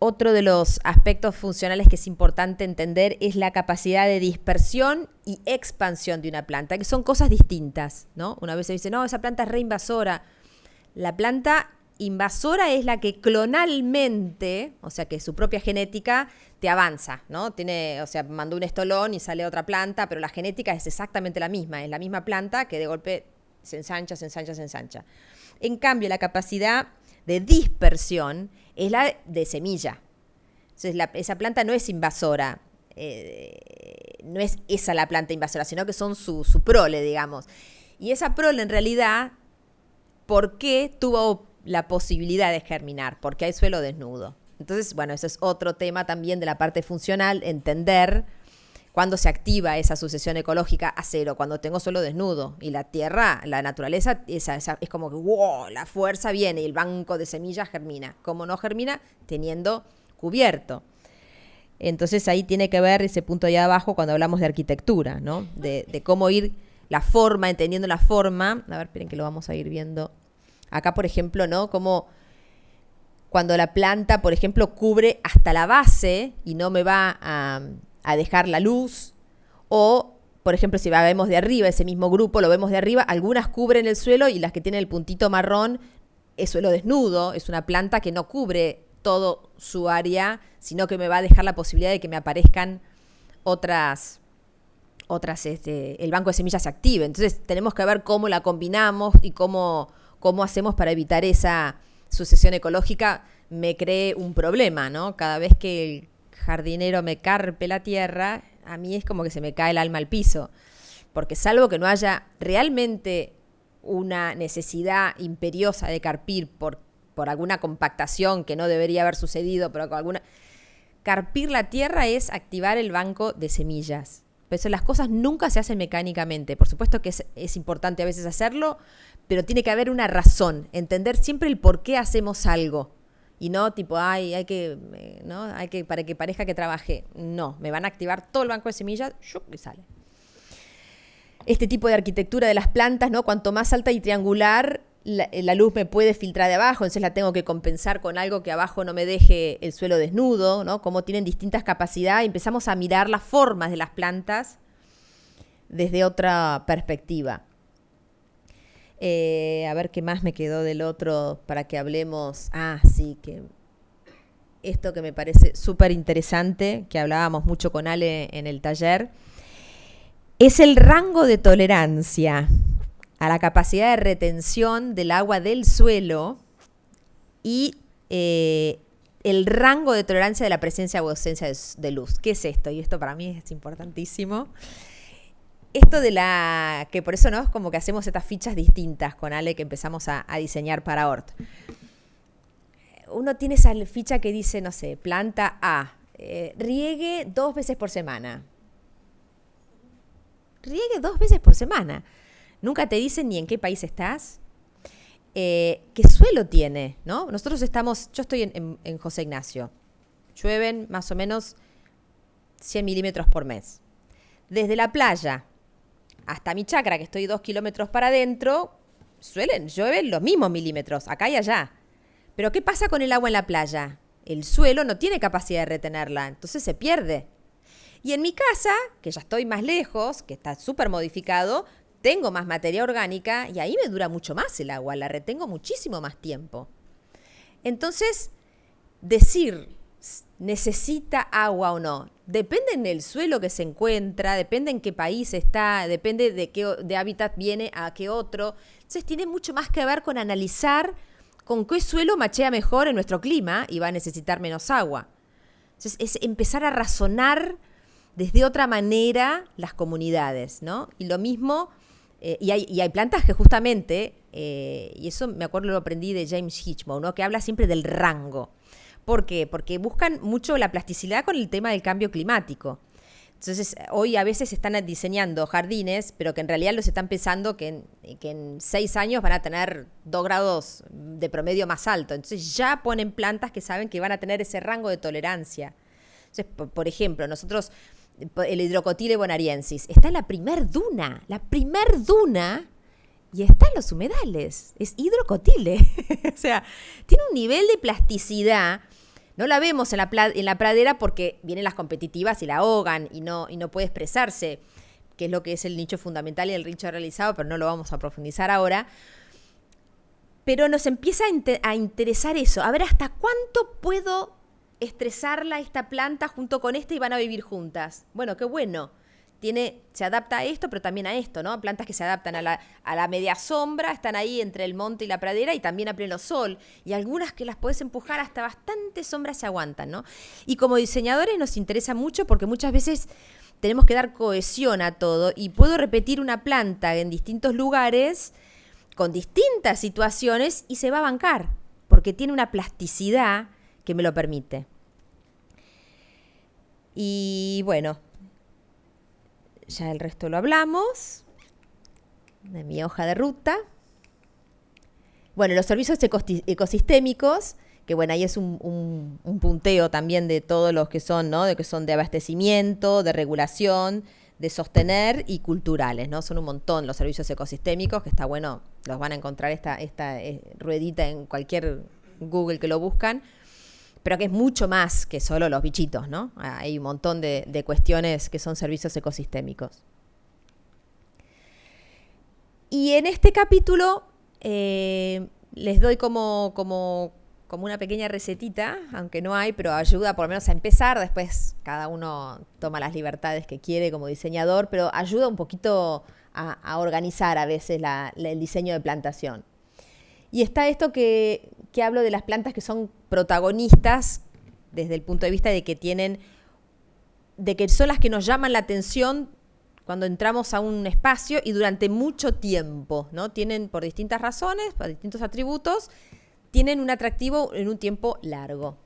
Otro de los aspectos funcionales que es importante entender es la capacidad de dispersión y expansión de una planta, que son cosas distintas, ¿no? Una vez se dice, no, esa planta es reinvasora. La planta invasora es la que clonalmente, o sea, que su propia genética te avanza, ¿no? O sea, mandó un estolón y sale otra planta, pero la genética es exactamente la misma. Es la misma planta que de golpe se ensancha, se ensancha, se ensancha. En cambio, la capacidad de dispersión es la de semilla. Entonces, esa planta no es invasora, no es esa la planta invasora, sino que son su prole, digamos. Y esa prole, en realidad, ¿por qué tuvo la posibilidad de germinar? Porque hay suelo desnudo. Entonces, bueno, ese es otro tema también de la parte funcional, entender cuándo se activa esa sucesión ecológica a cero, cuando tengo suelo desnudo. Y la tierra, la naturaleza, es como que wow, la fuerza viene y el banco de semillas germina. ¿Cómo no germina? Teniendo cubierto. Entonces ahí tiene que ver ese punto ahí abajo cuando hablamos de arquitectura, ¿no? De cómo ir la forma, entendiendo la forma. A ver, esperen que lo vamos a ir viendo. Acá, por ejemplo, ¿no? Como cuando la planta, por ejemplo, cubre hasta la base y no me va a dejar la luz, o por ejemplo si vemos de arriba, ese mismo grupo lo vemos de arriba, algunas cubren el suelo y las que tienen el puntito marrón es suelo desnudo, es una planta que no cubre todo su área, sino que me va a dejar la posibilidad de que me aparezcan otras el banco de semillas se active. Entonces tenemos que ver cómo la combinamos y cómo hacemos para evitar esa sucesión ecológica me cree un problema, ¿no? Cada vez que el jardinero me carpe la tierra, a mí es como que se me cae el alma al piso, porque salvo que no haya realmente una necesidad imperiosa de carpir por alguna compactación que no debería haber sucedido, pero carpir la tierra es activar el banco de semillas. Pero eso, las cosas nunca se hacen mecánicamente. Por supuesto que es importante a veces hacerlo, pero tiene que haber una razón, entender siempre el por qué hacemos algo. Y no tipo, hay que para que parezca que trabaje. No, me van a activar todo el banco de semillas, y sale. Este tipo de arquitectura de las plantas, ¿no? Cuanto más alta y triangular, la luz me puede filtrar de abajo, entonces la tengo que compensar con algo que abajo no me deje el suelo desnudo, ¿no? Como tienen distintas capacidades, empezamos a mirar las formas de las plantas desde otra perspectiva. A ver qué más me quedó del otro para que hablemos. Sí, que esto que me parece súper interesante, que hablábamos mucho con Ale en el taller, es el rango de tolerancia a la capacidad de retención del agua del suelo y el rango de tolerancia de la presencia o ausencia de luz. ¿Qué es esto? Y esto para mí es importantísimo. Esto de que por eso, ¿no? Es como que hacemos estas fichas distintas con Ale que empezamos a diseñar para Hort. Uno tiene esa ficha que dice, no sé, planta A, riegue 2 veces por semana. Riegue 2 veces por semana. Nunca te dicen ni en qué país estás, qué suelo tiene, ¿no? Yo estoy en José Ignacio. Llueven más o menos 100 milímetros por mes. Desde la playa hasta mi chacra, que estoy 2 kilómetros para adentro, llueven los mismos milímetros, acá y allá. Pero ¿qué pasa con el agua en la playa? El suelo no tiene capacidad de retenerla, entonces se pierde. Y en mi casa, que ya estoy más lejos, que está súper modificado, tengo más materia orgánica y ahí me dura mucho más el agua, la retengo muchísimo más tiempo. Entonces, decir necesita agua o no, depende del suelo que se encuentra, depende en qué país está, depende de qué hábitat viene a qué otro. Entonces tiene mucho más que ver con analizar con qué suelo machea mejor en nuestro clima y va a necesitar menos agua. Entonces es empezar a razonar desde otra manera las comunidades, ¿no? Y lo mismo, y hay plantas que justamente, y eso me acuerdo lo aprendí de James Hitchmough, ¿no? Que habla siempre del rango. ¿Por qué? Porque buscan mucho la plasticidad con el tema del cambio climático. Entonces, hoy a veces están diseñando jardines, pero que en realidad los están pensando que en 6 años van a tener 2 grados de promedio más alto. Entonces, ya ponen plantas que saben que van a tener ese rango de tolerancia. Entonces, por ejemplo, nosotros, el Hydrocotyle bonariensis, está en la primer duna, y está en los humedales. Es Hydrocotyle. O sea, tiene un nivel de plasticidad. No la vemos en la pradera porque vienen las competitivas y la ahogan y no puede expresarse, que es lo que es el nicho fundamental y el nicho realizado, pero no lo vamos a profundizar ahora. Pero nos empieza a interesar eso. A ver, ¿hasta cuánto puedo estresarla esta planta junto con esta y van a vivir juntas? Bueno, qué bueno. Se adapta a esto, pero también a esto, ¿no? Plantas que se adaptan a la media sombra, están ahí entre el monte y la pradera y también a pleno sol. Y algunas que las podés empujar hasta bastante sombra se aguantan, ¿no? Y como diseñadores nos interesa mucho porque muchas veces tenemos que dar cohesión a todo y puedo repetir una planta en distintos lugares con distintas situaciones y se va a bancar porque tiene una plasticidad que me lo permite. Y bueno, ya el resto lo hablamos, de mi hoja de ruta. Bueno, los servicios ecosistémicos, que bueno, ahí es un punteo también de todos los que son, ¿no? De que son de abastecimiento, de regulación, de sostener y culturales, ¿no? Son un montón los servicios ecosistémicos, que está bueno, los van a encontrar esta ruedita en cualquier Google que lo buscan, pero que es mucho más que solo los bichitos, ¿no? Hay un montón de cuestiones que son servicios ecosistémicos. Y en este capítulo les doy como una pequeña recetita, aunque no hay, pero ayuda por lo menos a empezar. Después cada uno toma las libertades que quiere como diseñador, pero ayuda un poquito a organizar a veces el diseño de plantación. Y está esto que hablo de las plantas que son protagonistas desde el punto de vista de que son las que nos llaman la atención cuando entramos a un espacio y durante mucho tiempo, ¿no? Tienen, por distintas razones, por distintos atributos, tienen un atractivo en un tiempo largo.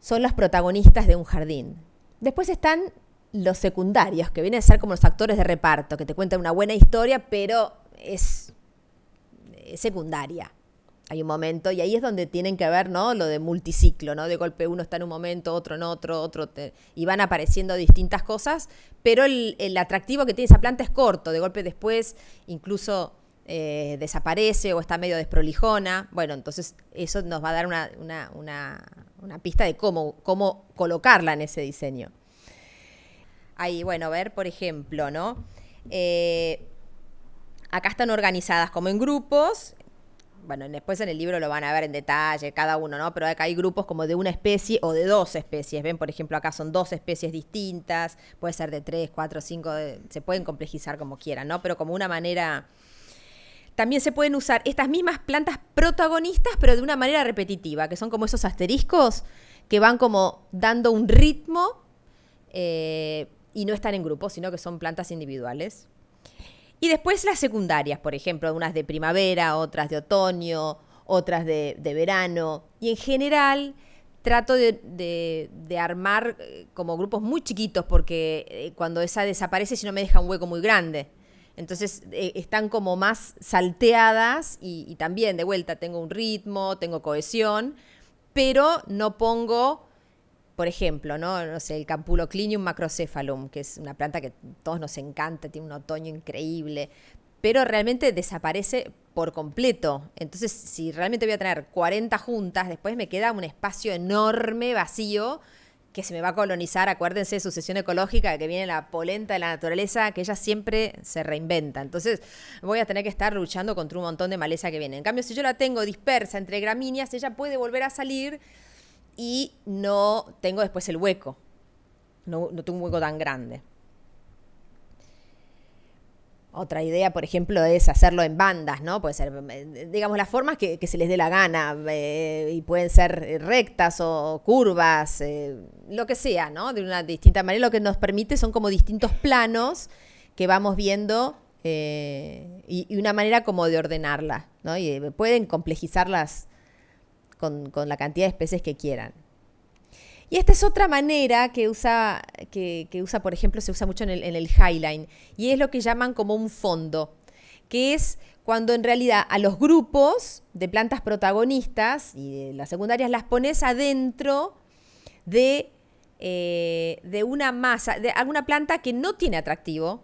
Son los protagonistas de un jardín. Después están los secundarios, que vienen a ser como los actores de reparto, que te cuentan una buena historia, pero es secundaria. Hay un momento, y ahí es donde tienen que ver, ¿no? Lo de multiciclo, ¿no? De golpe uno está en un momento, otro en otro, y van apareciendo distintas cosas, pero el atractivo que tiene esa planta es corto, de golpe después incluso desaparece o está medio desprolijona. Bueno, entonces eso nos va a dar una pista de cómo colocarla en ese diseño. Ahí, bueno, a ver, por ejemplo, ¿no? Acá están organizadas como en grupos. Bueno, después en el libro lo van a ver en detalle cada uno, ¿no? Pero acá hay grupos como de una especie o de 2 especies. Ven, por ejemplo, acá son 2 especies distintas. Puede ser de 3, 4, 5, se pueden complejizar como quieran, ¿no? Pero como una manera también se pueden usar estas mismas plantas protagonistas, pero de una manera repetitiva, que son como esos asteriscos que van como dando un ritmo y no están en grupos, sino que son plantas individuales. Y después las secundarias, por ejemplo, unas de primavera, otras de otoño, otras de verano. Y en general trato de armar como grupos muy chiquitos porque cuando esa desaparece, si no me deja un hueco muy grande. Entonces están como más salteadas y también de vuelta tengo un ritmo, tengo cohesión, pero no pongo, por ejemplo, no sé, el Campuloclinium macrocephalum, que es una planta que a todos nos encanta, tiene un otoño increíble, pero realmente desaparece por completo. Entonces, si realmente voy a tener 40 juntas, después me queda un espacio enorme, vacío, que se me va a colonizar. Acuérdense de sucesión ecológica, que viene la polenta de la naturaleza, que ella siempre se reinventa. Entonces voy a tener que estar luchando contra un montón de maleza que viene. En cambio, si yo la tengo dispersa entre gramíneas, ella puede volver a salir y no tengo después el hueco. No tengo un hueco tan grande. Otra idea, por ejemplo, es hacerlo en bandas, ¿no? Puede ser, digamos, las formas que se les dé la gana y pueden ser rectas o curvas, lo que sea, ¿no? De una distinta manera. Lo que nos permite son como distintos planos que vamos viendo y una manera como de ordenarla, ¿no? Y pueden complejizarlas con la cantidad de especies que quieran. Y esta es otra manera que usa, por ejemplo, se usa mucho en el Highline, y es lo que llaman como un fondo, que es cuando en realidad a los grupos de plantas protagonistas y de las secundarias las pones adentro de una masa, de alguna planta que no tiene atractivo.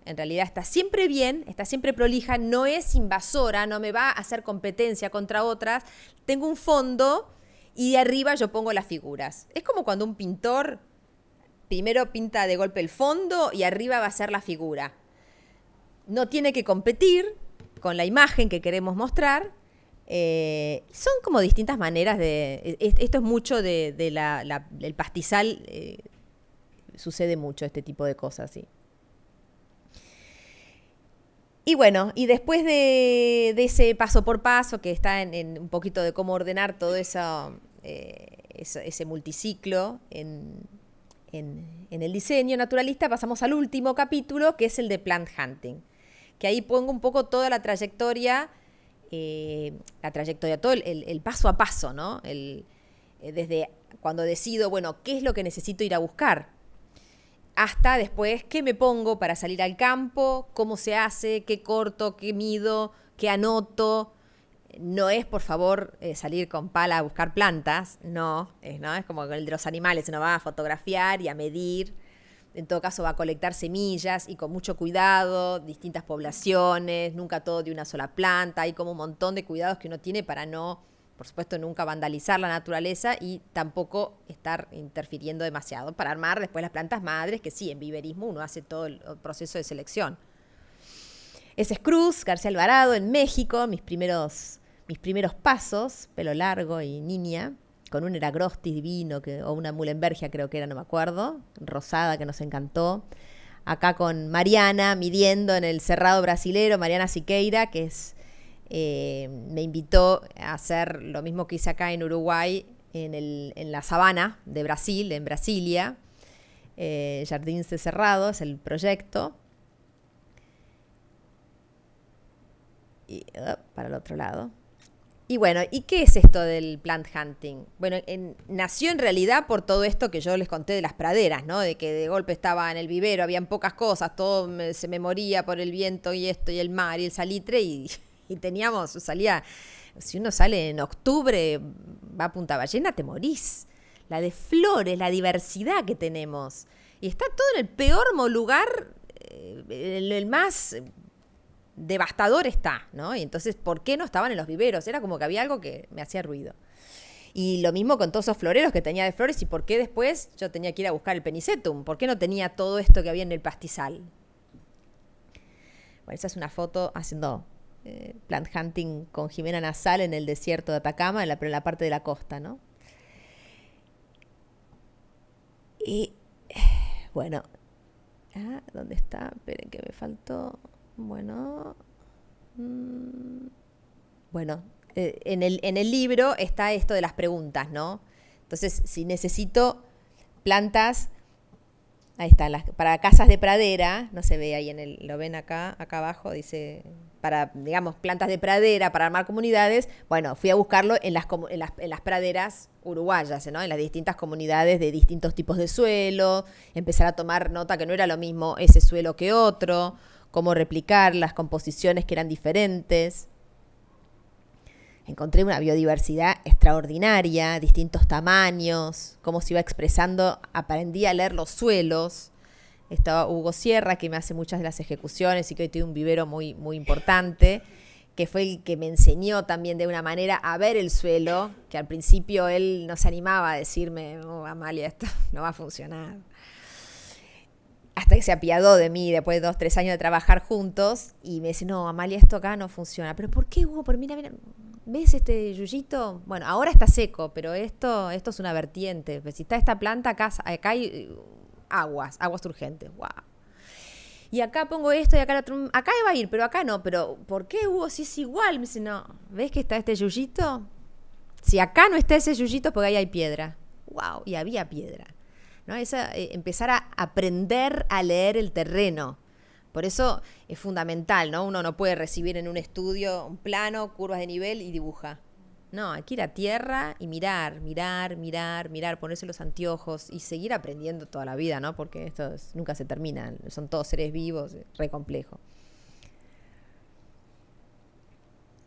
En realidad está siempre bien, está siempre prolija, no es invasora, no me va a hacer competencia contra otras. Tengo un fondo y de arriba yo pongo las figuras. Es como cuando un pintor primero pinta de golpe el fondo y arriba va a ser la figura. No tiene que competir con la imagen que queremos mostrar. Son como distintas maneras de... Esto es mucho del pastizal. Sucede mucho este tipo de cosas, sí. Y bueno, y después de ese paso por paso, que está en un poquito de cómo ordenar todo ese multiciclo en el diseño naturalista, pasamos al último capítulo, que es el de plant hunting. Que ahí pongo un poco toda la trayectoria, todo el paso a paso, ¿no? Desde cuando decido, bueno, qué es lo que necesito ir a buscar, hasta después qué me pongo para salir al campo, cómo se hace, qué corto, qué mido, qué anoto. No es, por favor, salir con pala a buscar plantas, no, es como el de los animales, uno va a fotografiar y a medir. En todo caso va a colectar semillas y con mucho cuidado, distintas poblaciones, nunca todo de una sola planta. Hay como un montón de cuidados que uno tiene para no, por supuesto, nunca vandalizar la naturaleza y tampoco estar interfiriendo demasiado para armar después las plantas madres, que sí, en viverismo uno hace todo el proceso de selección. Ese es Cruz, García Alvarado, en México, mis primeros pasos, pelo largo y niña, con un Eragrostis divino, o una Muhlenbergia creo que era, no me acuerdo, rosada, que nos encantó. Acá con Mariana, midiendo en el Cerrado Brasilero, Mariana Siqueira, que me invitó a hacer lo mismo que hice acá en Uruguay, en la sabana de Brasil, en Brasilia. Jardins de Cerrado es el proyecto. Y para el otro lado. Y bueno, ¿y qué es esto del plant hunting? Bueno, nació en realidad por todo esto que yo les conté de las praderas, ¿no? De que de golpe estaba en el vivero, habían pocas cosas, todo se me moría por el viento y esto y el mar y el salitre y si uno sale en octubre, va a Punta Ballena, te morís. La de flores, la diversidad que tenemos. Y está todo en el peor lugar, el más devastador está, ¿no? Y entonces, ¿por qué no estaban en los viveros? Era como que había algo que me hacía ruido. Y lo mismo con todos esos floreros que tenía de flores, y por qué después yo tenía que ir a buscar el penicetum, por qué no tenía todo esto que había en el pastizal. Bueno, esa es una foto haciendo plant hunting con Jimena Nasal en el desierto de Atacama, pero en la parte de la costa, ¿no? Y bueno, ¿dónde está? Esperen que me faltó. Bueno, Bueno, en el libro está esto de las preguntas, ¿no? Entonces, si necesito plantas, ahí está, para casas de pradera, no se ve ahí lo ven acá abajo, dice, para, digamos, plantas de pradera, para armar comunidades, bueno, fui a buscarlo en las praderas uruguayas, ¿no? En las distintas comunidades de distintos tipos de suelo, empezar a tomar nota que no era lo mismo ese suelo que otro, cómo replicar las composiciones que eran diferentes. Encontré una biodiversidad extraordinaria, distintos tamaños, cómo se iba expresando. Aprendí a leer los suelos. Estaba Hugo Sierra, que me hace muchas de las ejecuciones y que hoy tiene un vivero muy, muy importante, que fue el que me enseñó también de una manera a ver el suelo, que al principio él no se animaba a decirme, oh, Amalia, esto no va a funcionar. Hasta que se apiadó de mí después de 2, 3 años de trabajar juntos y me dice, no, Amalia, esto acá no funciona. ¿Pero por qué, Hugo? Pero mira, ¿ves este yuyito? Bueno, ahora está seco, pero esto es una vertiente. Si está esta planta, acá hay aguas urgentes. Wow. Y acá pongo esto y acá otro. Acá va a ir, pero acá no. Pero ¿por qué, Hugo? Si es igual. Me dice, no, ¿ves que está este yuyito? Si acá no está ese yuyito, porque ahí hay piedra. Wow, y había piedra. ¿No? Empezar a aprender a leer el terreno. Por eso es fundamental, ¿no? Uno no puede recibir en un estudio un plano, curvas de nivel y dibuja. No, hay que ir a tierra y mirar, ponerse los anteojos y seguir aprendiendo toda la vida, ¿no? Porque esto nunca se termina, son todos seres vivos, re complejo.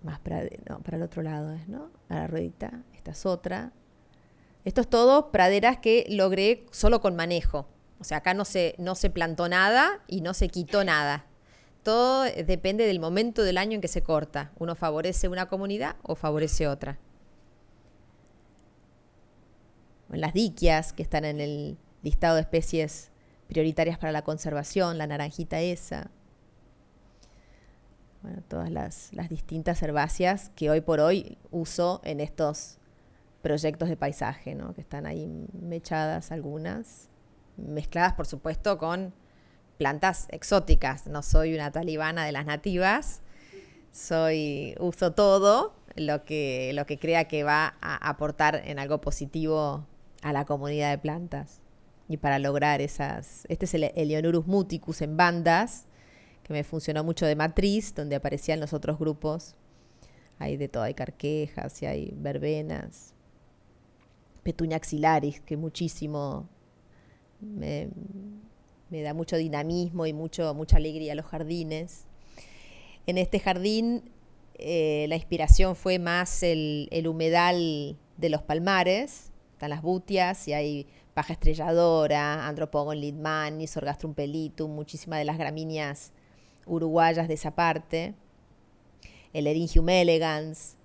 Más para el otro lado, ¿no? A la ruedita, esta es otra. Esto es todo praderas que logré solo con manejo. O sea, acá no se plantó nada y no se quitó nada. Todo depende del momento del año en que se corta. Uno favorece una comunidad o favorece otra. En las diquias, que están en el listado de especies prioritarias para la conservación, la naranjita esa. Bueno, todas las distintas herbáceas que hoy por hoy uso en estos proyectos de paisaje, ¿no? Que están ahí mechadas algunas, mezcladas por supuesto con plantas exóticas. No soy una talibana de las nativas, uso todo lo que crea que va a aportar en algo positivo a la comunidad de plantas. Y para lograr este es el Eleonorus muticus en bandas, que me funcionó mucho de matriz, donde aparecían los otros grupos. Hay de todo, hay carquejas y hay verbenas. Petunia axillaris, que muchísimo me da mucho dinamismo y mucha alegría a los jardines. En este jardín la inspiración fue más el humedal de los palmares. Están las butias y hay paja estrelladora, Andropogon lidmani, Sorghastrum pellitum, muchísimas de las gramíneas uruguayas de esa parte. El Eryngium elegans.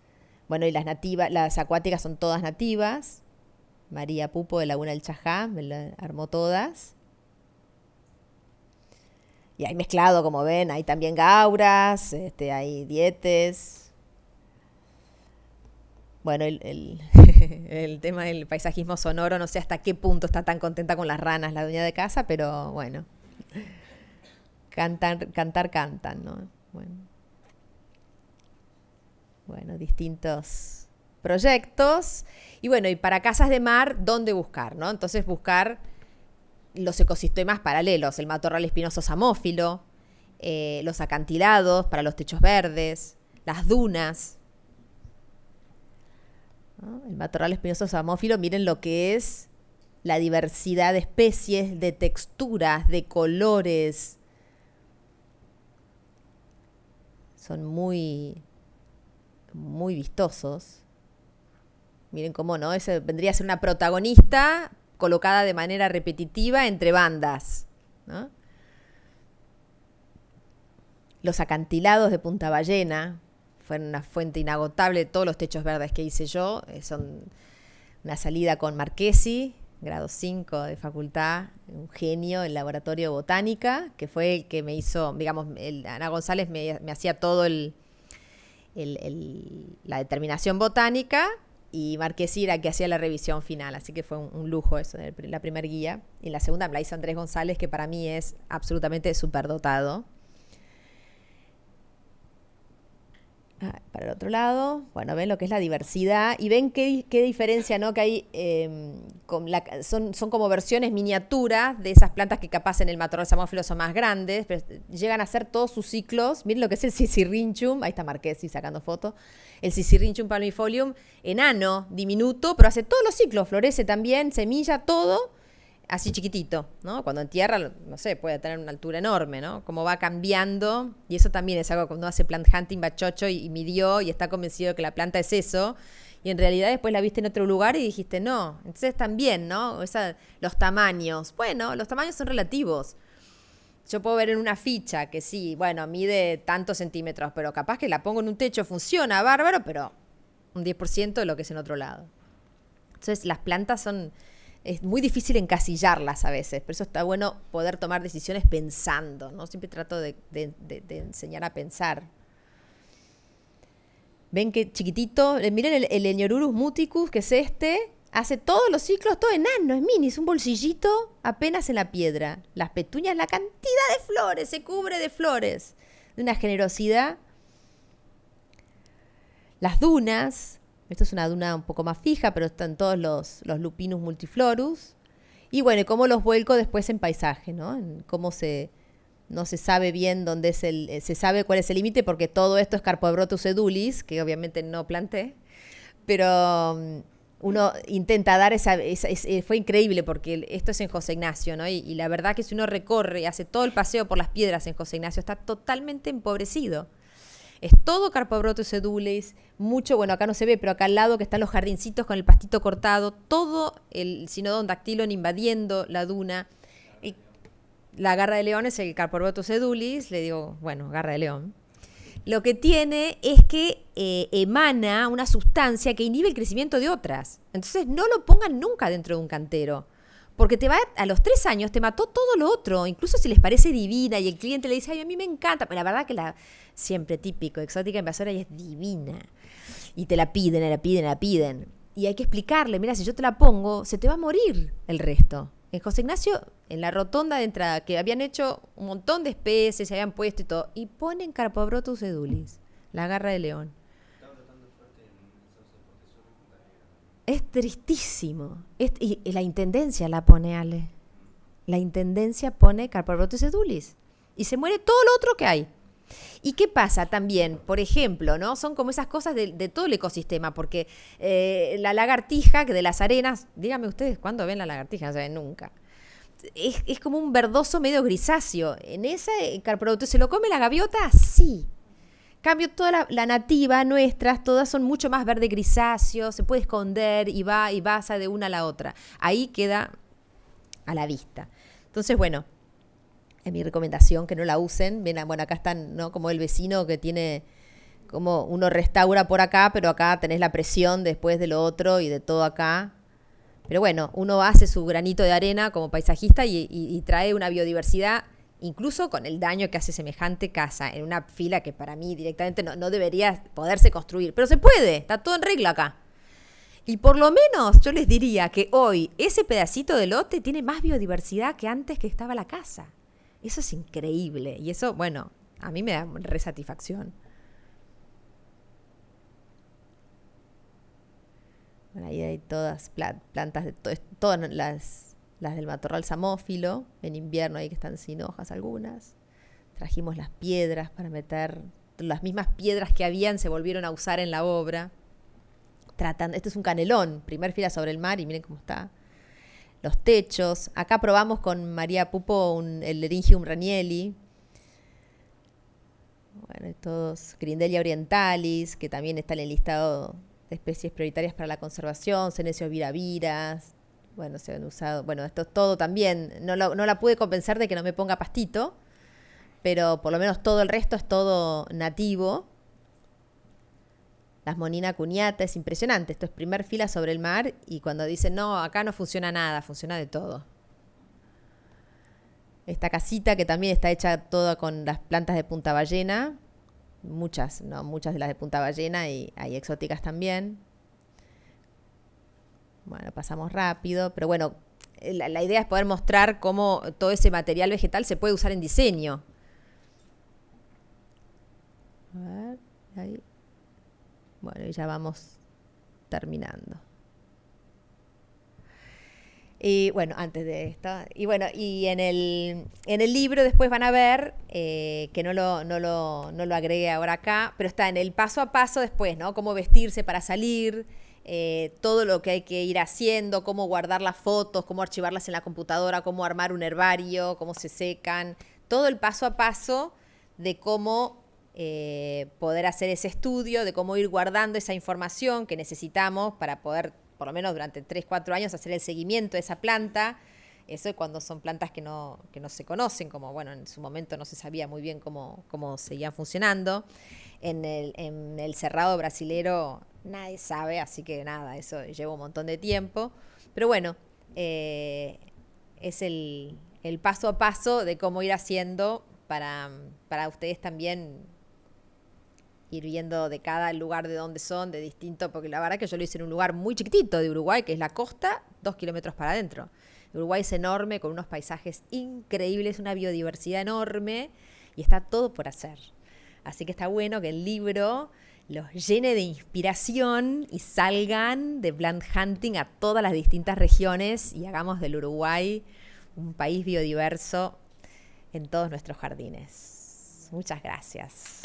Bueno, y las acuáticas son todas nativas. María Pupo de Laguna del Chajá me la armó todas. Y hay mezclado, como ven, hay también gauras, hay dietes. Bueno, el tema del paisajismo sonoro, no sé hasta qué punto está tan contenta con las ranas la dueña de casa, pero bueno, cantan, ¿no? Bueno, distintos proyectos. Y bueno, y para casas de mar, ¿dónde buscar, no? Entonces buscar los ecosistemas paralelos, el matorral espinoso samófilo, los acantilados para los techos verdes, las dunas, ¿no? El matorral espinoso samófilo, miren lo que es la diversidad de especies, de texturas, de colores. Son muy, muy vistosos. Miren cómo, ¿no? Ese vendría a ser una protagonista colocada de manera repetitiva entre bandas, ¿no? Los acantilados de Punta Ballena fueron una fuente inagotable de todos los techos verdes que hice yo. Son una salida con Marchesi, grado 5 de facultad, un genio del laboratorio de botánica, que fue el que me hizo, digamos, Ana González me hacía todo la determinación botánica, y Marchesi era el que hacía la revisión final, así que fue un lujo eso, la primera guía. Y la segunda me la hizo Andrés González, que para mí es absolutamente superdotado. Para el otro lado, bueno, ven lo que es la diversidad y ven qué diferencia, ¿no? Que hay, son como versiones miniaturas de esas plantas que capaz en el matorral samófilo son más grandes, pero llegan a hacer todos sus ciclos. Miren lo que es el Sisyrinchium, ahí está Marquesi sacando fotos, el Sisyrinchium palmifolium, enano, diminuto, pero hace todos los ciclos, florece también, semilla, todo, así chiquitito, ¿no? Cuando en tierra, no sé, puede tener una altura enorme, ¿no? Como va cambiando, y eso también es algo cuando hace plant hunting, va chocho y midió y está convencido de que la planta es eso, y en realidad después la viste en otro lugar y dijiste, no, entonces también, ¿no? Los tamaños, bueno, los tamaños son relativos. Yo puedo ver en una ficha que sí, bueno, mide tantos centímetros, pero capaz que la pongo en un techo, funciona, bárbaro, pero un 10% de lo que es en otro lado. Entonces las plantas es muy difícil encasillarlas a veces, por eso está bueno poder tomar decisiones pensando, ¿no? Siempre trato de enseñar a pensar. Ven que chiquitito, miren el Eniorurus muticus, que es este, hace todos los ciclos, todo enano, es mini, es un bolsillito apenas en la piedra. Las petuñas, la cantidad de flores, se cubre de flores, de una generosidad. Las dunas, esto es una duna un poco más fija, pero están todos los Lupinus multiflorus. Y bueno, cómo los vuelco después en paisaje, ¿no? En cómo no se sabe bien dónde es se sabe cuál es el límite porque todo esto es Carpobrotus edulis, que obviamente no planté, pero uno intenta dar fue increíble porque esto es en José Ignacio, ¿no? Y la verdad que si uno recorre y hace todo el paseo por las piedras en José Ignacio, está totalmente empobrecido. Es todo Carpobrotus edulis, mucho, bueno, acá no se ve, pero acá al lado que están los jardincitos con el pastito cortado, todo el Synodon dactylon invadiendo la duna. Y la garra de león es el Carpobrotus edulis, le digo, bueno, garra de león. Lo que tiene es que emana una sustancia que inhibe el crecimiento de otras. Entonces no lo pongan nunca dentro de un cantero. Porque a los 3 años te mató todo lo otro, incluso si les parece divina y el cliente le dice, ay, a mí me encanta, pero la verdad que siempre típico, exótica invasora y es divina. Y te la piden, la piden, la piden. Y hay que explicarle, mira, si yo te la pongo, se te va a morir el resto. En José Ignacio, en la rotonda de entrada, que habían hecho un montón de especies, se habían puesto y todo, y ponen Carpobrotus edulis, la garra de león. Es tristísimo. Y la intendencia la pone, Ale. La intendencia pone Carpobrotus edulis. Y se muere todo lo otro que hay. ¿Y qué pasa también? Por ejemplo, ¿no? Son como esas cosas de todo el ecosistema, porque la lagartija de las arenas, díganme ustedes, ¿cuándo ven la lagartija? No se ven nunca. Es como un verdoso medio grisáceo. En ese Carpobrotus, ¿se lo come la gaviota? Sí. Cambio, toda la nativa, nuestras, todas son mucho más verde grisáceo, se puede esconder y pasa de una a la otra. Ahí queda a la vista. Entonces, bueno, es mi recomendación que no la usen. Ven, bueno, acá están, ¿no? Como el vecino que tiene, como uno restaura por acá, pero acá tenés la presión después de lo otro y de todo acá. Pero bueno, uno hace su granito de arena como paisajista y trae una biodiversidad, incluso con el daño que hace semejante casa en una fila que para mí directamente no debería poderse construir. Pero se puede, está todo en regla acá. Y por lo menos yo les diría que hoy ese pedacito de lote tiene más biodiversidad que antes que estaba la casa. Eso es increíble. Y eso, bueno, a mí me da resatisfacción. Bueno, ahí hay todas plantas, todas las del matorral samófilo, en invierno ahí que están sin hojas algunas. Trajimos las piedras para meter, las mismas piedras que habían se volvieron a usar en la obra. Este es un canelón, primer fila sobre el mar y miren cómo está. Los techos, acá probamos con María Pupo el Eringium ranieli. Bueno, todos, Grindelia orientalis, que también está en el listado de especies prioritarias para la conservación, Senecio viraviras. Bueno, se han usado, bueno, esto todo también, no la pude convencer de que no me ponga pastito, pero por lo menos todo el resto es todo nativo. Las Monina cuñata, es impresionante, esto es primer fila sobre el mar y cuando dicen, no, acá no funciona nada, funciona de todo. Esta casita que también está hecha toda con las plantas de punta ballena, muchas de las de punta ballena y hay exóticas también. Bueno, pasamos rápido, pero bueno, la idea es poder mostrar cómo todo ese material vegetal se puede usar en diseño. A ver, ahí. Bueno, y ya vamos terminando. Y bueno, antes de esto. Y bueno, y en el libro después van a ver, que no lo agregué ahora acá, pero está en el paso a paso después, ¿no? Cómo vestirse para salir, todo lo que hay que ir haciendo, cómo guardar las fotos, cómo archivarlas en la computadora, cómo armar un herbario, cómo se secan, todo el paso a paso de cómo poder hacer ese estudio, de cómo ir guardando esa información que necesitamos para poder, por lo menos durante 3 4 años, hacer el seguimiento de esa planta. Eso cuando son plantas que no se conocen, como bueno, en su momento no se sabía muy bien cómo seguían funcionando. En el cerrado brasilero nadie sabe, así que nada, eso lleva un montón de tiempo. Pero bueno, es el paso a paso de cómo ir haciendo para ustedes también ir viendo de cada lugar de donde son, de distinto, porque la verdad que yo lo hice en un lugar muy chiquitito de Uruguay, que es la costa, 2 kilómetros para adentro. Uruguay es enorme, con unos paisajes increíbles, una biodiversidad enorme, y está todo por hacer. Así que está bueno que el libro los llene de inspiración y salgan de plant hunting a todas las distintas regiones y hagamos del Uruguay un país biodiverso en todos nuestros jardines. Muchas gracias.